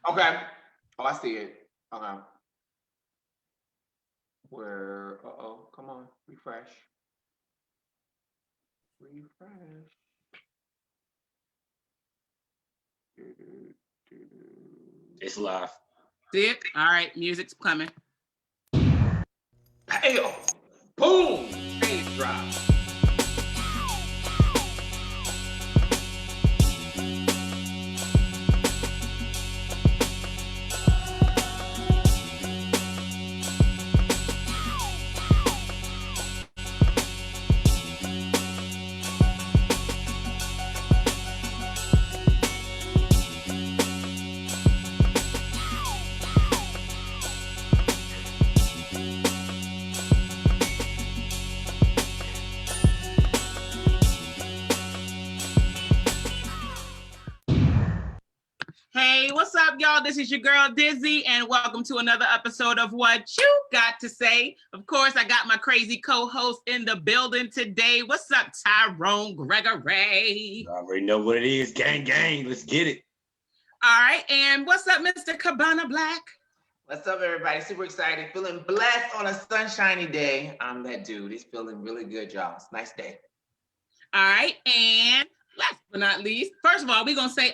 Okay. Oh, I see it. Okay. Where? Come on, refresh. Refresh. It's live. See it? All right, music's coming. Hey, boom! Bass drop. Hey, what's up, y'all? This is your girl Dizzy, and welcome to another episode of What You Got to Say. Of course, I got my crazy co-host in the building today. What's up, Tyrone, Greggory? You already know what it is. Gang, gang. Let's get it. All right, and what's up, Mr. Cabana Blaq? What's up, everybody? Super excited. Feeling blessed on a sunshiny day. I'm that dude. He's feeling really good, y'all. It's a nice day. All right, and last but not least, first of all, we're going to say,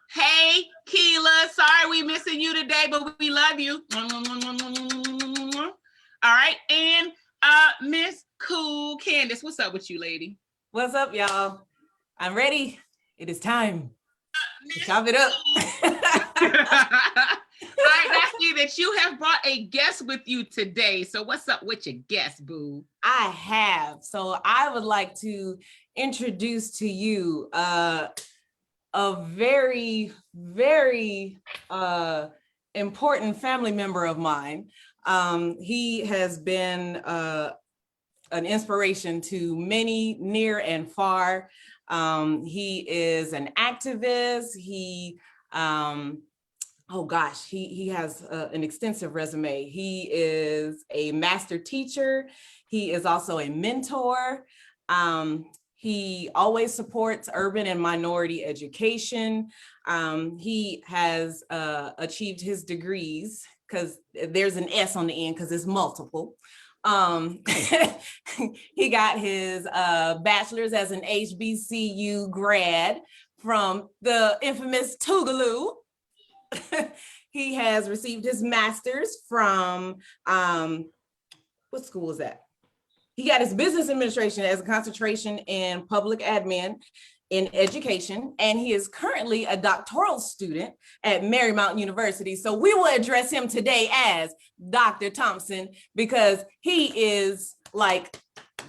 hey, Kela, sorry we missing you today, but we love you. All right, and Miss Cool Candice, what's up with you, lady? What's up, y'all? I'm ready. It is time to chop it up. I see that you have brought a guest with you today. So what's up with your guest, boo? I have. So I would like to introduce to you a very, very important family member of mine. He has been an inspiration to many near and far. He is an activist. He has an extensive resume. He is a master teacher. He is also a mentor. He always supports urban and minority education. He has achieved his degrees, because there's an S on the end because it's multiple. He got his bachelor's as an HBCU grad from the infamous Tougaloo. He has received his master's from, what school was that? He got his business administration as a concentration in public admin in education, and he is currently a doctoral student at Marymount University. So we will address him today as Dr. Thompson, because he is like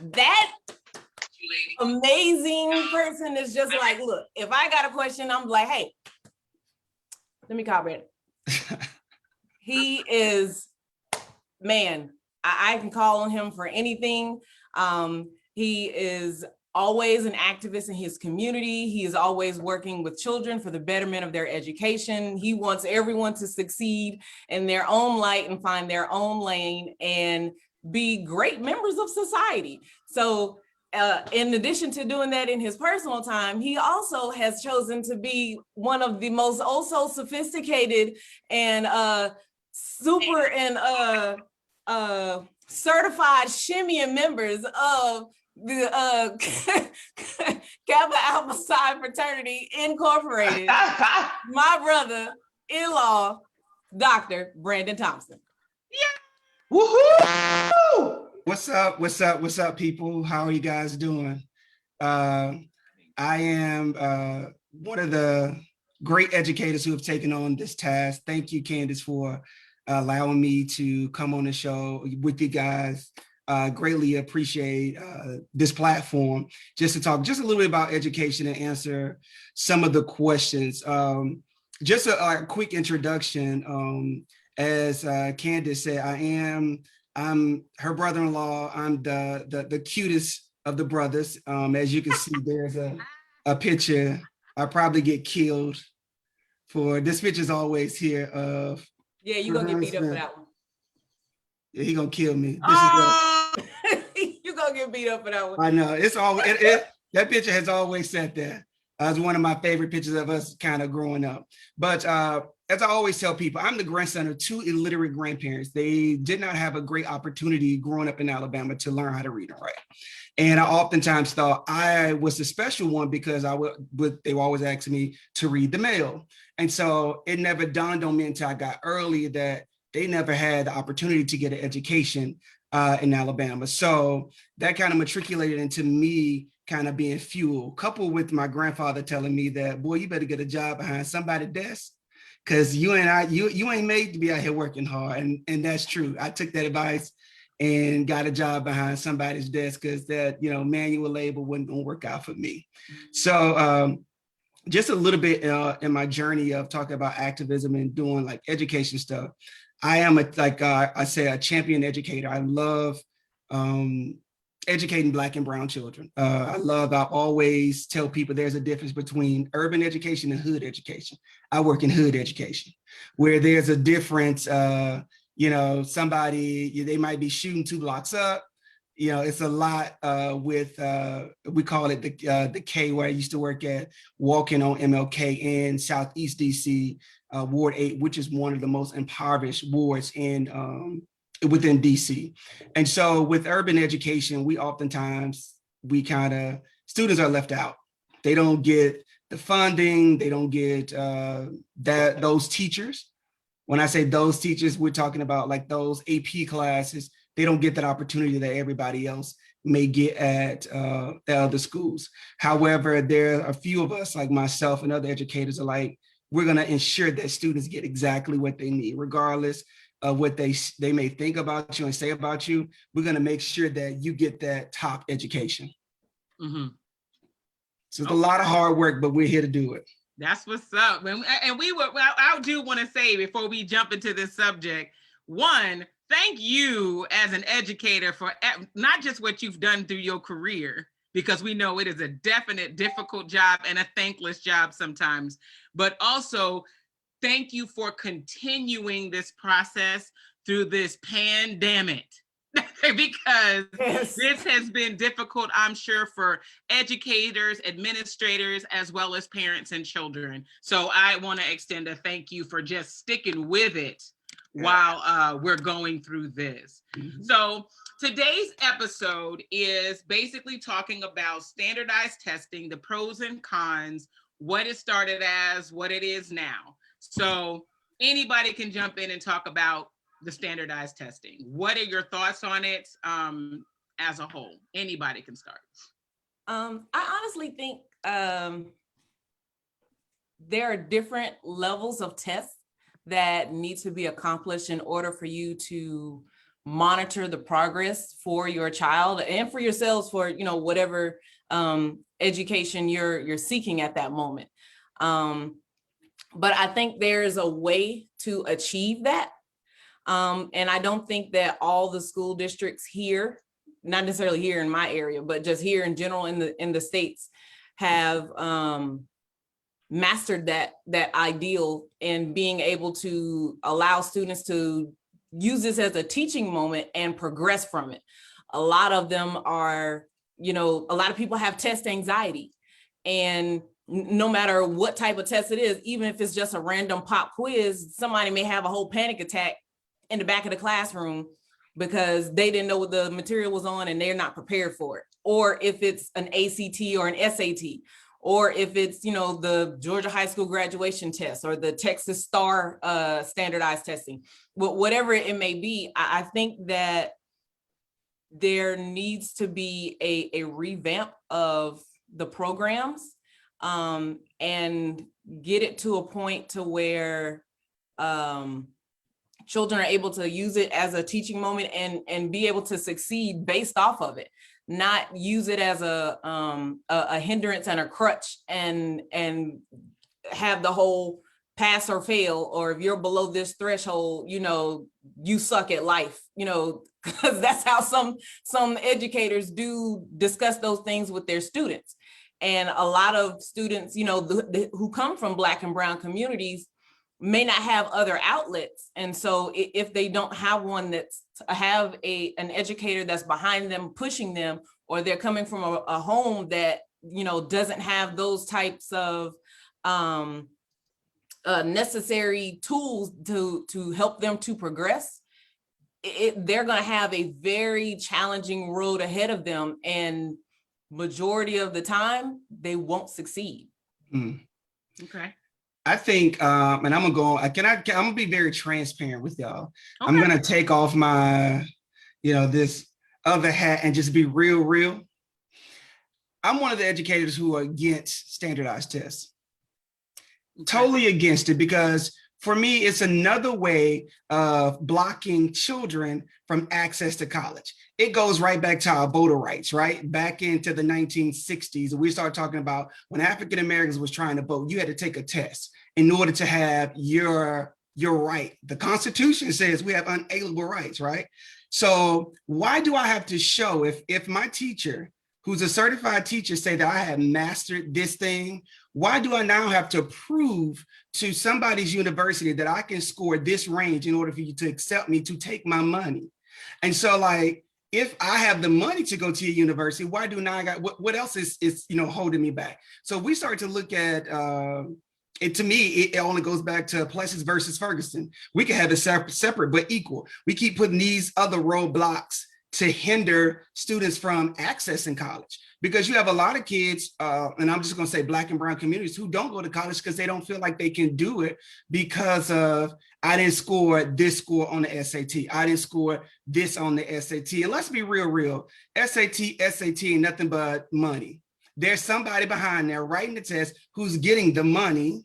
that amazing person. Is just like, look, if I got a question, I'm like, hey, let me call Brandon. He is, man, I can call on him for anything. He is always an activist in his community. He is always working with children for the betterment of their education. He wants everyone to succeed in their own light and find their own lane and be great members of society. So in addition to doing that in his personal time, he also has chosen to be one of the most also sophisticated and super and certified shimmying members of the Kappa Alpha Psi Fraternity Incorporated. My brother-in-law, Dr. Brandon Thompson. Yeah. Woohoo! What's up, people? How are you guys doing? I am one of the great educators who have taken on this task. Thank you, Candice, for allowing me to come on the show with you guys. Greatly appreciate this platform just to talk just a little bit about education and answer some of the questions. Just a quick introduction. As Candice said, I'm her brother-in-law. I'm the cutest of the brothers. As you can see, there's a picture. I probably get killed for this. Picture's always here of. Yeah, you're gonna get beat up for that one. Yeah, he gonna kill me. You're gonna get beat up for that one. I know. It's always that picture has always sat there. It's one of my favorite pictures of us kind of growing up. But as I always tell people, I'm the grandson of two illiterate grandparents. They did not have a great opportunity growing up in Alabama to learn how to read and write. And I oftentimes thought I was the special one because they were always asking me to read the mail. And so it never dawned on me until I got early that they never had the opportunity to get an education in Alabama. So that kind of matriculated into me kind of being fuel, coupled with my grandfather telling me that, boy, you better get a job behind somebody's desk, because you ain't made to be out here working hard. And that's true. I took that advice and got a job behind somebody's desk, because that, manual labor wasn't gonna work out for me. So just a little bit in my journey of talking about activism and doing like education stuff. I am a champion educator. I love educating Black and brown children. I always tell people there's a difference between urban education and hood education. I work in hood education, where there's a difference. Somebody, they might be shooting 2 blocks up. It's a lot with, we call it the K, where I used to work at, walking on MLK in Southeast DC, Ward 8, which is one of the most impoverished wards within DC. And so with urban education, students are left out. They don't get the funding, they don't get those teachers. When I say those teachers, we're talking about like those AP classes. They don't get that opportunity that everybody else may get at the other schools. However, there are a few of us, like myself and other educators, are like, we're gonna ensure that students get exactly what they need, regardless of what they may think about you and say about you. We're gonna make sure that you get that top education. Mm-hmm. So it's a lot of hard work, but we're here to do it. That's what's up. And I do want to say, before we jump into this subject, one, thank you as an educator for not just what you've done through your career, because we know it is a definite difficult job and a thankless job sometimes, but also thank you for continuing this process through this pandemic. Because this has been difficult, I'm sure, for educators, administrators, as well as parents and children. So I want to extend a thank you for just sticking with it while we're going through this. Mm-hmm. So today's episode is basically talking about standardized testing, the pros and cons, what it started as, what it is now. So anybody can jump in and talk about the standardized testing. What are your thoughts on it as a whole? Anybody can start. I honestly think there are different levels of tests that need to be accomplished in order for you to monitor the progress for your child and for yourselves, for whatever education you're seeking at that moment. But I think there's a way to achieve that. And I don't think that all the school districts here, not necessarily here in my area, but just here in general in the states, have mastered that ideal in being able to allow students to use this as a teaching moment and progress from it. A lot of them are, a lot of people have test anxiety, and no matter what type of test it is, even if it's just a random pop quiz, somebody may have a whole panic attack in the back of the classroom because they didn't know what the material was on and they're not prepared for it. Or if it's an ACT or an SAT, or if it's, the Georgia high school graduation test or the Texas STAR standardized testing, whatever it may be, I think that there needs to be a revamp of the programs and get it to a point to where children are able to use it as a teaching moment and be able to succeed based off of it, not use it as a hindrance and a crutch and have the whole pass or fail, or if you're below this threshold, you suck at life, because that's how some educators do discuss those things with their students. And a lot of students, who come from Black and brown communities may not have other outlets. And so if they don't have one an educator that's behind them, pushing them, or they're coming from a home that, doesn't have those types of necessary tools to help them to progress, they're going to have a very challenging road ahead of them, and majority of the time they won't succeed. Okay. I think, and I'm gonna be very transparent with y'all. Okay. I'm gonna take off my, this other hat and just be real. I'm one of the educators who are against standardized tests. Okay. Totally against it, because for me, it's another way of blocking children from access to college. It goes right back to our voter rights, right? Back into the 1960s, we started talking about when African Americans was trying to vote, you had to take a test in order to have your right. The Constitution says we have unalienable rights, right? So why do I have to show, if my teacher, who's a certified teacher, say that I have mastered this thing, why do I now have to prove to somebody's university that I can score this range in order for you to accept me, to take my money? And so, like, if I have the money to go to a university, why do now I got, what else is holding me back? So we start to look at, it, to me, it only goes back to Plessis versus Ferguson. We can have it separate but equal. We keep putting these other roadblocks to hinder students from accessing college, because you have a lot of kids, and I'm just going to say Black and brown communities, who don't go to college because they don't feel like they can do it because of, I didn't score this score on the SAT. I didn't score this on the SAT. And let's be real. SAT ain't nothing but money. There's somebody behind there writing the test who's getting the money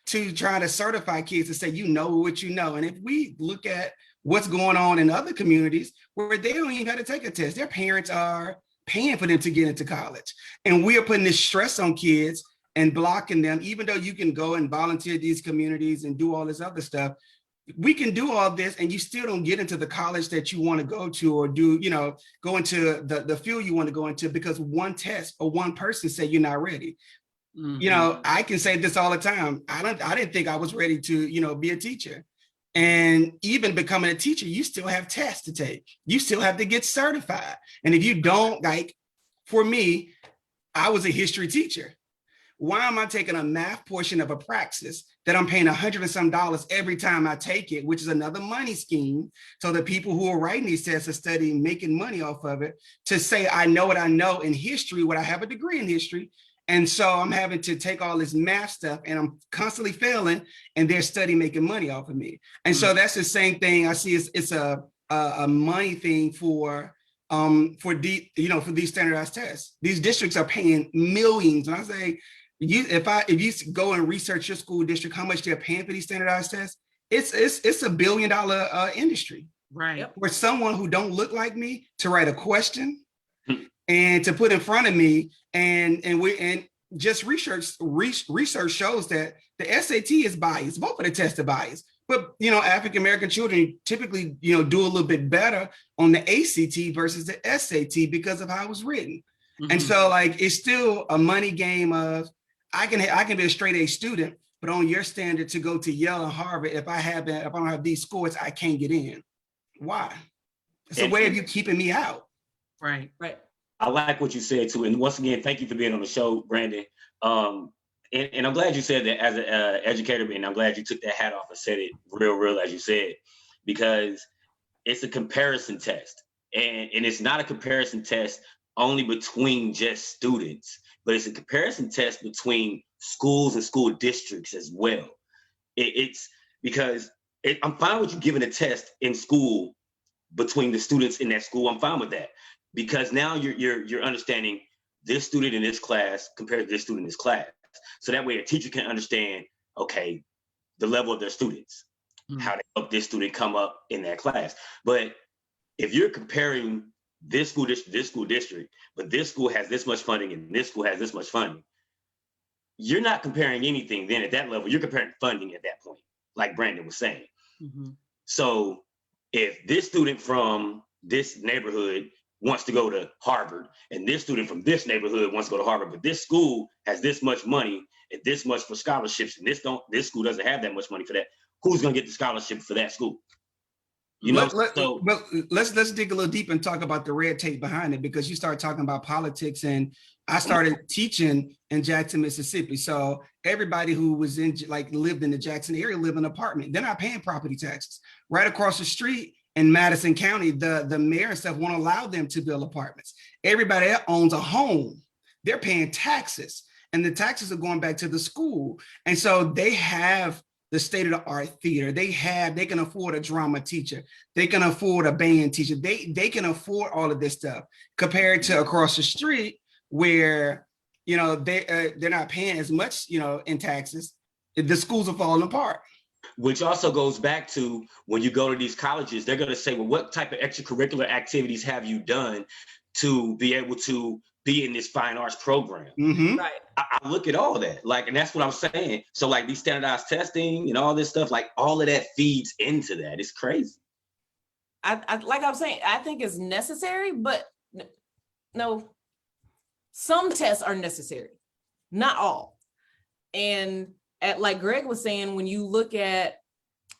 to try to certify kids to say, you know what you know. And if we look at what's going on in other communities where they don't even have to take a test, their parents are paying for them to get into college. And we are putting this stress on kids and blocking them, even though you can go and volunteer at these communities and do all this other stuff. We can do all this and you still don't get into the college that you want to go to, or do, go into the field you want to go into because one test or one person say you're not ready. Mm-hmm. I can say this all the time. I didn't think I was ready to, be a teacher. And even becoming a teacher, you still have tests to take. You still have to get certified. And if you don't, like, for me, I was a history teacher. Why am I taking a math portion of a praxis that I'm paying $100 and some every time I take it, which is another money scheme? So the people who are writing these tests are studying, making money off of it, to say, I know what I know in history, what I have a degree in history. And so I'm having to take all this math stuff and I'm constantly failing, and they're studying, making money off of me. And so that's the same thing I see. It's a money thing for these standardized tests. These districts are paying millions. And I say, if you go and research your school district, how much they're paying for these standardized tests, it's $1 billion industry. Right. For someone who don't look like me to write a question and to put in front of me, and just research shows that the SAT is biased. Both of the tests are biased. But African American children typically do a little bit better on the ACT versus the SAT because of how it was written. Mm-hmm. And so, like, it's still a money game of I can be a straight A student, but on your standard to go to Yale and Harvard, if I don't have these scores, I can't get in. Why? It's a way of you keeping me out. Right. I like what you said too. And once again, thank you for being on the show, Brandon. And I'm glad you said that as an educator, and I'm glad you took that hat off and said it real, as you said, because it's a comparison test. And it's not a comparison test only between just students, but it's a comparison test between schools and school districts as well. It's because I'm fine with you giving a test in school between the students in that school. I'm fine with that, because now you're understanding this student in this class compared to this student in this class. So that way a teacher can understand, okay, the level of their students, how to help this student come up in that class. But if you're comparing this school district, but this school has this much funding and this school has this much funding, you're not comparing anything then at that level. You're comparing funding at that point, like Brandon was saying. Mm-hmm. So if this student from this neighborhood wants to go to Harvard, and this student from this neighborhood wants to go to Harvard, but this school has this much money and this much for scholarships, and this school doesn't have that much money for that, who's going to get the scholarship for that school? You know, let's dig a little deep and talk about the red tape behind it, because you start talking about politics, and I started teaching in Jackson, Mississippi. So everybody who was lived in the Jackson area lived in an apartment. They're not paying property taxes. Right across the street in Madison County, the mayor and stuff won't allow them to build apartments. Everybody that owns a home, they're paying taxes, and the taxes are going back to the school. And so they have the state-of-the-art theater. They can afford a drama teacher. They can afford a band teacher. They can afford all of this stuff compared to across the street where, they're not paying as much, in taxes. The schools are falling apart. Which also goes back to when you go to these colleges, they're going to say, well, what type of extracurricular activities have you done to be able to be in this fine arts program? Mm-hmm. Right. I look at all of that, and that's what I'm saying. So these standardized testing and all this stuff, all of that feeds into that. It's crazy. I like I'm saying, I think it's necessary, but no, some tests are necessary, not all. And like Greg was saying, when you look at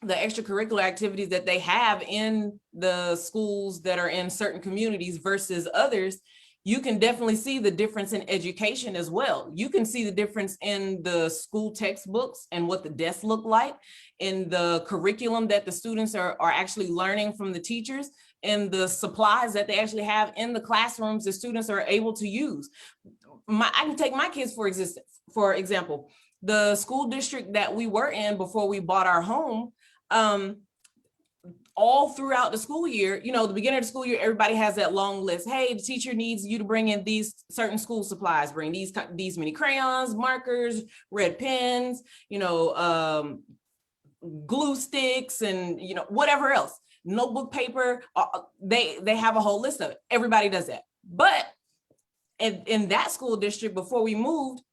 the extracurricular activities that they have in the schools that are in certain communities versus others, you can definitely see the difference in education as well. You can see the difference in the school textbooks and what the desks look like, in the curriculum that the students are actually learning from the teachers, and the supplies that they actually have in the classrooms the students are able to use. I can take my kids for example, the school district that we were in before we bought our home, all throughout the school year, the beginning of the school year, everybody has that long list. Hey, the teacher needs you to bring in these certain school supplies, bring these many crayons, markers, red pens, glue sticks, and whatever else, notebook paper. They have a whole list of it. Everybody does that. But in that school district, before we moved,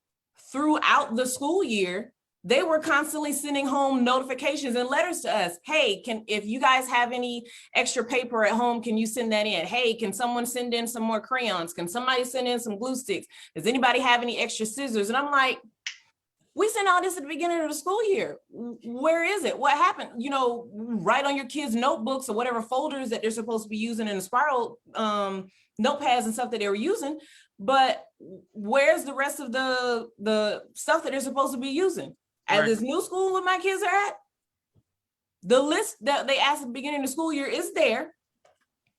throughout the school year, they were constantly sending home notifications and letters to us. Hey, if you guys have any extra paper at home, can you send that in? Hey, can someone send in some more crayons? Can somebody send in some glue sticks? Does anybody have any extra scissors? And I'm like, we sent all this at the beginning of the school year. Where is it? What happened? Write on your kids' notebooks or whatever folders that they're supposed to be using in the spiral notepads and stuff that they were using. But where's the rest of the stuff that they're supposed to be using? At this new school where my kids are at, the list that they asked at the beginning of the school year is there,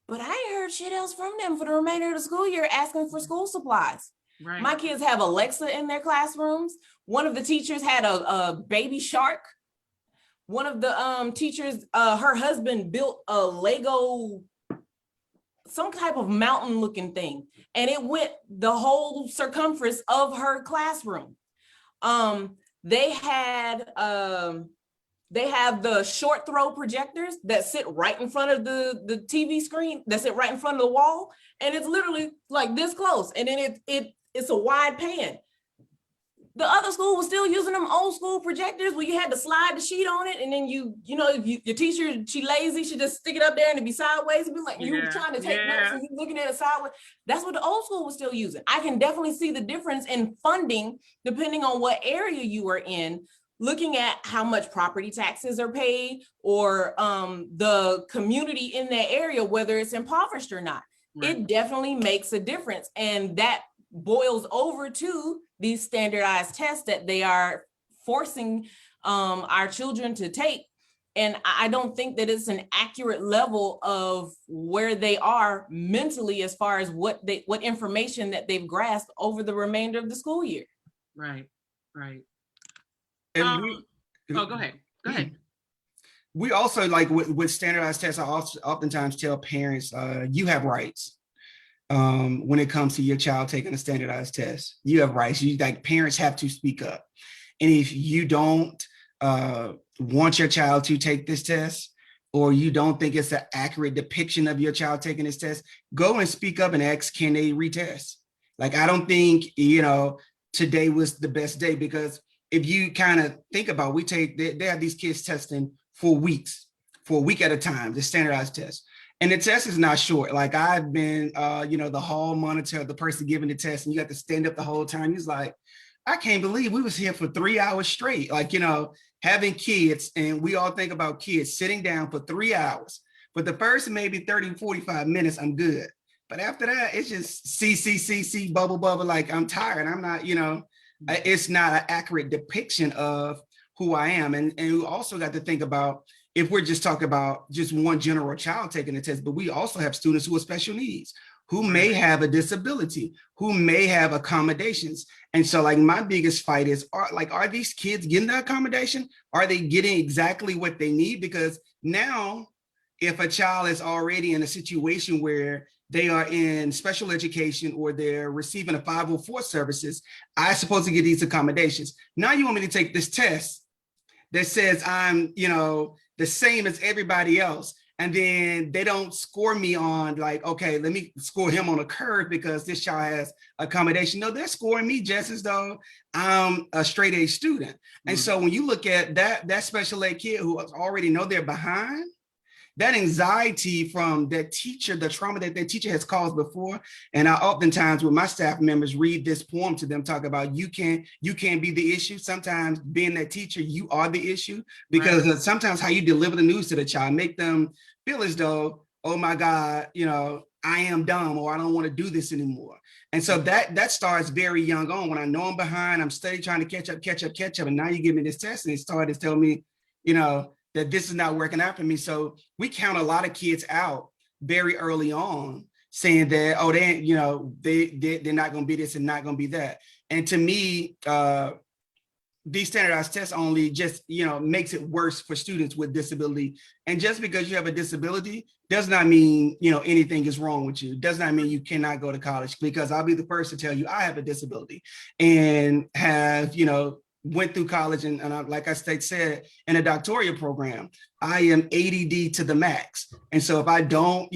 but I ain't heard shit else from them for the remainder of the school year asking for school supplies. Right. My kids have Alexa in their classrooms. One of the teachers had a baby shark. One of the teachers, her husband built a Lego, some type of mountain looking thing, and it went the whole circumference of her classroom. They have the short throw projectors that sit right in front of the TV screen, that sit right in front of the wall, and it's literally like this close, and then it's a wide pan. The other school was still using them old school projectors where you had to slide the sheet on it, and then if your teacher, she lazy, she just stick it up there and it'd be sideways. It'd be like you were trying to take notes and you looking at it sideways. That's what the old school was still using. I can definitely see the difference in funding depending on what area you are in, looking at how much property taxes are paid, or the community in that area, whether it's impoverished or not. Right. It definitely makes a difference, and that boils over to these standardized tests that they are forcing our children to take. And I don't think that it's an accurate level of where they are mentally as far as what information that they've grasped over the remainder of the school year. Right. And go ahead. We also, like with standardized tests, I oftentimes tell parents, you have rights. When it comes to your child taking a standardized test, you have rights. Parents have to speak up. And if you don't want your child to take this test, or you don't think it's an accurate depiction of your child taking this test, go and speak up and ask, can they retest? I don't think, today was the best day, because if you kind of think about, they have these kids testing for weeks, for a week at a time, the standardized test. And the test is not short. I've been, the hall monitor, the person giving the test, and you got to stand up the whole time. He's like, I can't believe we was here for 3 hours straight. Having kids, and we all think about kids sitting down for 3 hours But the first maybe 30, 45 minutes, I'm good. But after that, it's just C, bubble, like I'm tired. I'm not, it's not an accurate depiction of who I am. And we also got to think about, if we're just talking about just one general child taking the test, but we also have students who have special needs, who may have a disability, who may have accommodations. And so like my biggest fight is, are these kids getting the accommodation? Are they getting exactly what they need? Because now, if a child is already in a situation where they are in special education or they're receiving a 504 services, I'm supposed to get these accommodations. Now you want me to take this test that says I'm, the same as everybody else. And then they don't score me on like, okay, let me score him on a curve because this child has accommodation. No, they're scoring me just as though I'm a straight A student. And so when you look at that special ed kid who already know they're behind, that anxiety from that teacher, the trauma that their teacher has caused before. And I oftentimes with my staff members read this poem to them, talk about you can't be the issue. Sometimes being that teacher, you are the issue, because sometimes how you deliver the news to the child make them feel as though, oh my God, I am dumb, or I don't want to do this anymore. And so that starts very young on. When I know I'm behind, I'm steady trying to catch up. And now you give me this test and it started to tell me, that this is not working out for me. So we count a lot of kids out very early on, saying that, oh, they're not going to be this and not going to be that. And to me, these standardized tests only just, makes it worse for students with disability. And just because you have a disability does not mean, anything is wrong with you. Does not mean you cannot go to college, because I'll be the first to tell you I have a disability and have, went through college and I, like I said, in a doctoral program, I am ADD to the max. And so if I don't,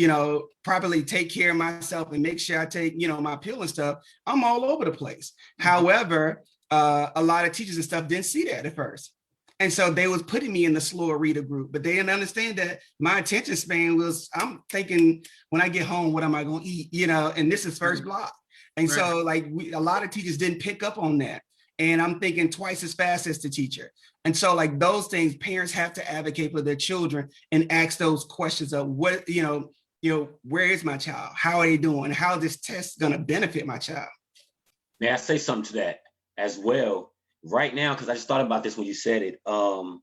properly take care of myself and make sure I take, my pill and stuff, I'm all over the place. However, a lot of teachers and stuff didn't see that at first. And so they was putting me in the slower reader group, but they didn't understand that my attention span was, I'm thinking when I get home, what am I going to eat? And this is first block. And so like a lot of teachers didn't pick up on that. And I'm thinking twice as fast as the teacher. And so like those things, parents have to advocate for their children and ask those questions of what, where is my child? How are they doing? How is this test going to benefit my child? May I say something to that as well? Right now, because I just thought about this when you said it, about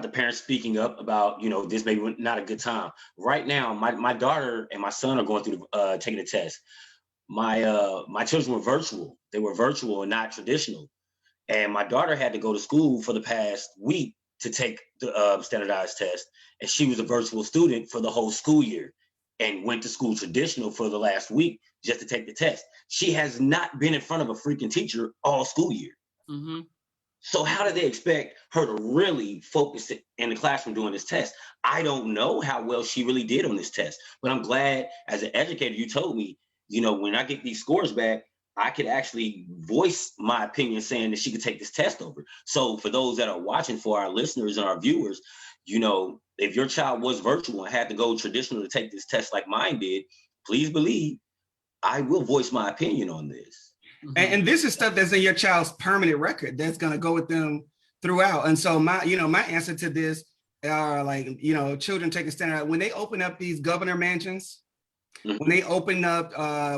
the parents speaking up about, this may be not a good time. Right now, my daughter and my son are going through taking the test. My children were virtual. They were virtual and not traditional. And my daughter had to go to school for the past week to take the standardized test. And she was a virtual student for the whole school year and went to school traditional for the last week just to take the test. She has not been in front of a freaking teacher all school year. Mm-hmm. So how do they expect her to really focus in the classroom doing this test? I don't know how well she really did on this test, but I'm glad as an educator, you told me, when I get these scores back, I could actually voice my opinion saying that she could take this test over. So for those that are watching, for our listeners and our viewers, if your child was virtual and had to go traditional to take this test like mine did, please believe I will voice my opinion on this. Mm-hmm. And this is stuff that's in your child's permanent record that's going to go with them throughout. And so my answer to this are children taking standard, when they open up these governor mansions, when they open up,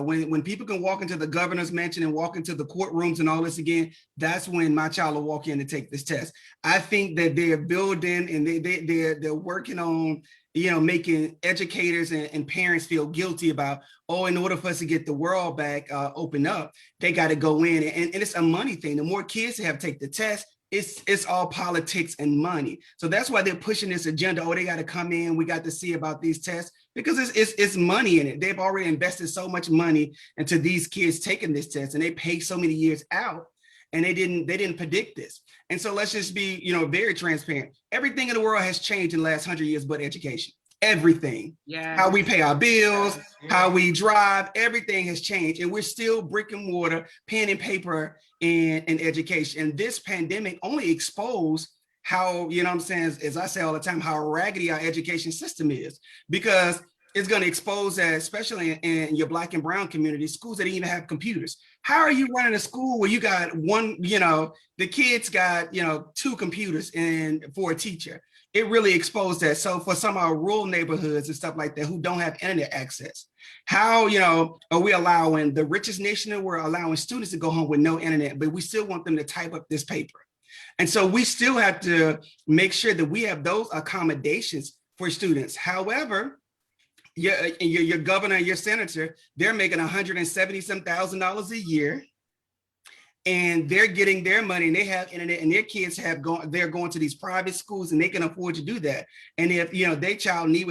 when people can walk into the governor's mansion and walk into the courtrooms and all this again, that's when my child will walk in and take this test. I think that they're building and they're working on, making educators and parents feel guilty about, in order for us to get the world back open up, they got to go in and it's a money thing. The more kids that have to take the test, it's all politics and money. So that's why they're pushing this agenda. They got to come in. We got to see about these tests because it's money in it. They've already invested so much money into these kids taking this test, and they pay so many years out, and they didn't predict this. And so let's just be, very transparent. Everything in the world has changed in the last 100 years, but education. Everything. Yeah. How we pay our bills, how we drive, everything has changed. And we're still brick and mortar, pen and paper in education. And this pandemic only exposed how, as I say all the time, how raggedy our education system is, because it's going to expose that, especially in your Black and brown community, schools that even have computers. How are you running a school where you got one, the kids got, 2 computers and for a teacher? it really exposed that. So for some of our rural neighborhoods and stuff like that who don't have internet access, how, are we allowing the richest nation in the world, allowing students to go home with no internet, but we still want them to type up this paper? And so we still have to make sure that we have those accommodations for students. However, your governor and your senator, they're making $170,000 a year, and they're getting their money, and they have internet, and their kids they're going to these private schools, and they can afford to do that. And if their child need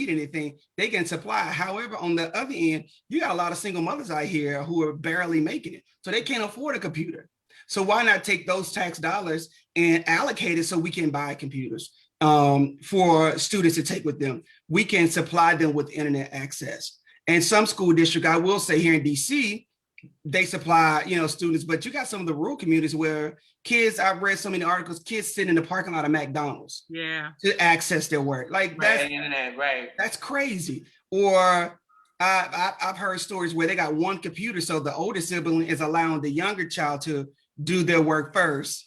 anything, they can supply. However, on the other end, you got a lot of single mothers out here who are barely making it, so they can't afford a computer. So why not take those tax dollars and allocate it so we can buy computers for students to take with them? We can supply them with internet access. And some school district, I will say here in DC, they supply, students, but you got some of the rural communities where kids, I've read so many articles, kids sitting in the parking lot of McDonald's to access their work. Like that's crazy. Or I've heard stories where they got one computer, so the older sibling is allowing the younger child to do their work first,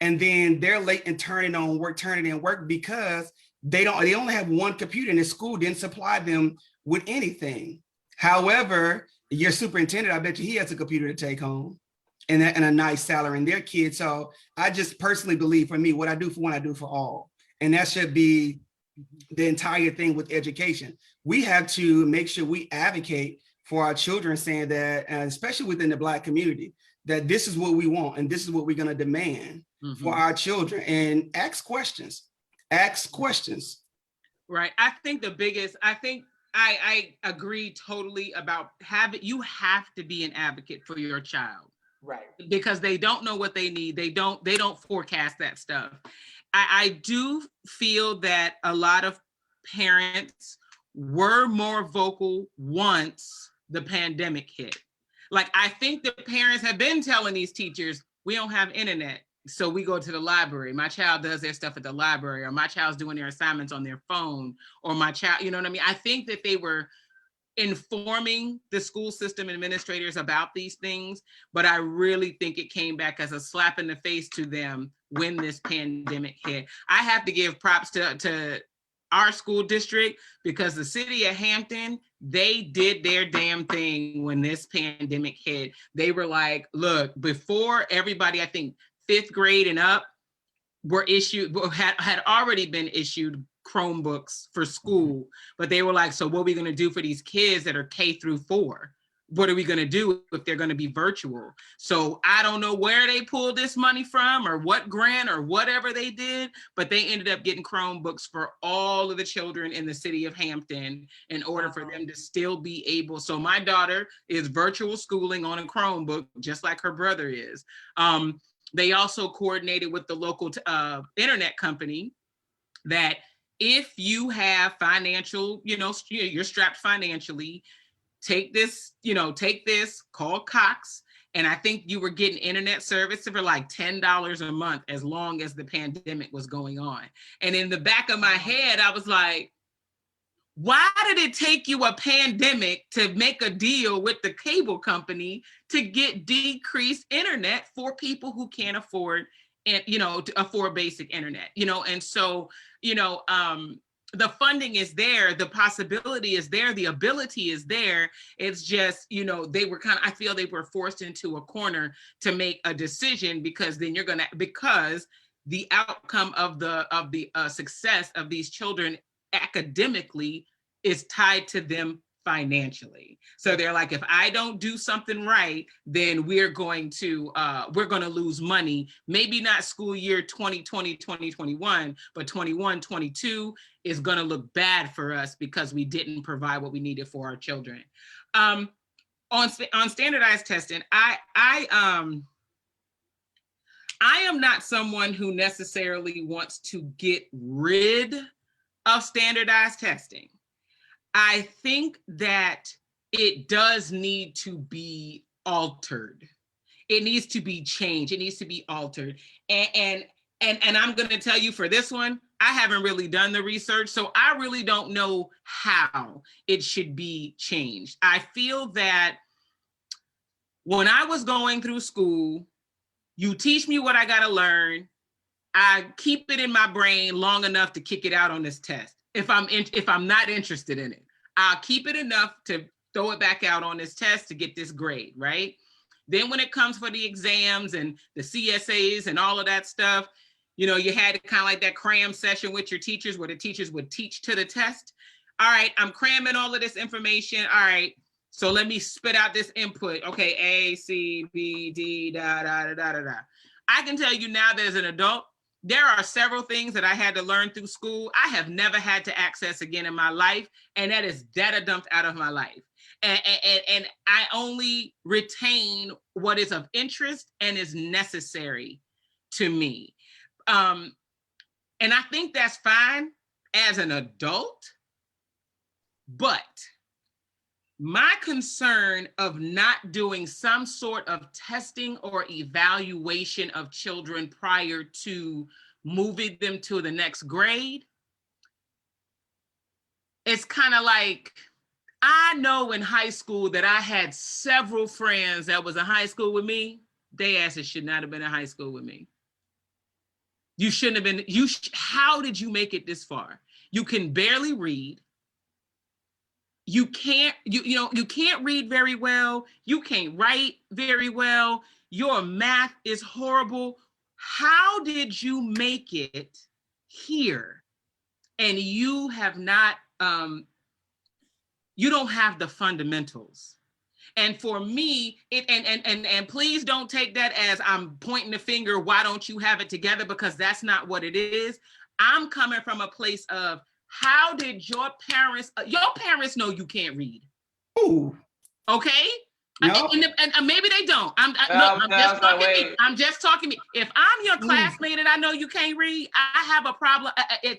and then they're late in turning in work because they only have one computer, and the school didn't supply them with anything. However, your superintendent, I bet you he has a computer to take home and a nice salary, and their kids. So I just personally believe, for me, what I do for one, I do for all. And that should be the entire thing with education. We have to make sure we advocate for our children, saying that, especially within the Black community, that this is what we want and this is what we're going to demand for our children, and ask questions. Right. I think I agree totally about you have to be an advocate for your child. Right. Because they don't know what they need. They don't forecast that stuff. I do feel that a lot of parents were more vocal once the pandemic hit. Like, I think the parents have been telling these teachers, we don't have internet, so we go to the library. My child does their stuff at the library, or my child's doing their assignments on their phone, or my child, you know what I mean? I think that they were informing the school system administrators about these things, but I really think it came back as a slap in the face to them when this pandemic hit. I have to give props to our school district, because the city of Hampton, they did their damn thing when this pandemic hit. They were like, look, before everybody, I think 5th grade and up had already been issued Chromebooks for school, but they were like, so what are we going to do for these kids that are K through 4? What are we going to do if they're going to be virtual? So I don't know where they pulled this money from, or what grant or whatever they did, but they ended up getting Chromebooks for all of the children in the city of Hampton in order for them to still be able. So my daughter is virtual schooling on a Chromebook, just like her brother is. They also coordinated with the local internet company that if you have financial, you're strapped financially, take this, call Cox. And I think you were getting internet service for like $10 a month as long as the pandemic was going on. And in the back of my head, I was like, why did it take you a pandemic to make a deal with the cable company to get decreased internet for people who can't afford, and to afford basic internet, and so, the funding is there, the possibility is there, the ability is there. It's just, they were I feel they were forced into a corner to make a decision, because then because the outcome of the success of these children academically is tied to them financially. So they're like, if I don't do something right, then we're going to lose money. Maybe not school year 2020, 2021, but 21, 22 is going to look bad for us because we didn't provide what we needed for our children. On standardized testing, I am not someone who necessarily wants to get rid of standardized testing. I think that it does need to be altered. It needs to be changed. It needs to be altered. And I'm going to tell you, for this one, I haven't really done the research, so I really don't know how it should be changed. I feel that when I was going through school, you teach me what I got to learn, I keep it in my brain long enough to kick it out on this test. If I'm not interested in it, I'll keep it enough to throw it back out on this test to get this grade, right? Then when it comes for the exams and the CSAs and all of that stuff, you know, you had kind of like that cram session with your teachers where the teachers would teach to the test. All right, I'm cramming all of this information. All right, so let me spit out this input. Okay, A, C, B, D, da, da, da, da, da, da. I can tell you now that as an adult, there are several things that I had to learn through school I have never had to access again in my life, and that is data dumped out of my life. And I only retain what is of interest and is necessary to me. And I think that's fine as an adult, but my concern of not doing some sort of testing or evaluation of children prior to moving them to the next grade, it's kind of like, I know in high school that I had several friends that was in high school with me. They asses should not have been in high school with me. You shouldn't have been. How did you make it this far? You can barely read. You can't read very well. You can't write very well. Your math is horrible. How did you make it here? And you have not, you don't have the fundamentals. And for me, and please don't take that as I'm pointing the finger, why don't you have it together? Because that's not what it is. I'm coming from a place of, how did your parents know you can't read? Ooh. Okay? No. And maybe they don't. I'm just talking me. If I'm your classmate and I know you can't read, I have a problem.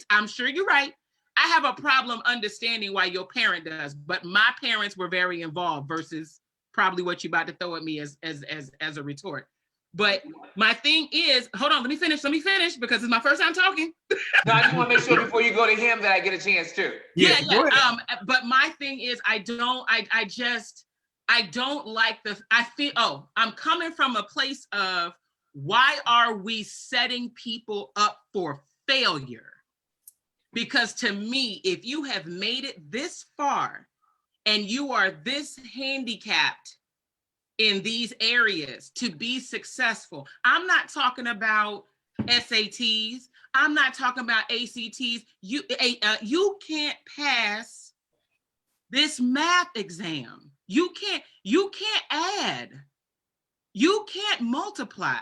I'm sure you're right. I have a problem understanding why your parent does, but my parents were very involved versus probably what you're about to throw at me as a retort. But my thing is, hold on, let me finish because it's my first time talking. No, I just want to make sure before you go to him that I get a chance too. Yeah. But my thing is, I don't like I'm coming from a place of, why are we setting people up for failure? Because to me, if you have made it this far and you are this handicapped in these areas to be successful, I'm not talking about SATs. I'm not talking about ACTs. You can't pass this math exam. You can't add. You can't multiply.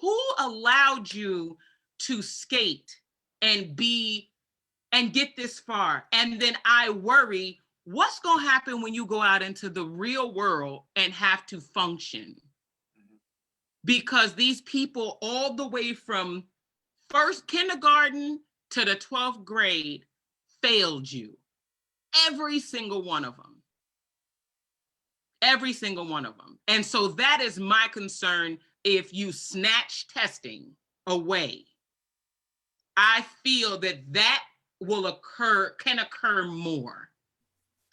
Who allowed you to skate and get this far? And then I worry, what's going to happen when you go out into the real world and have to function? Because these people, all the way from first kindergarten to the 12th grade, failed you. Every single one of them. Every single one of them. And so that is my concern. If you snatch testing away, I feel that can occur more.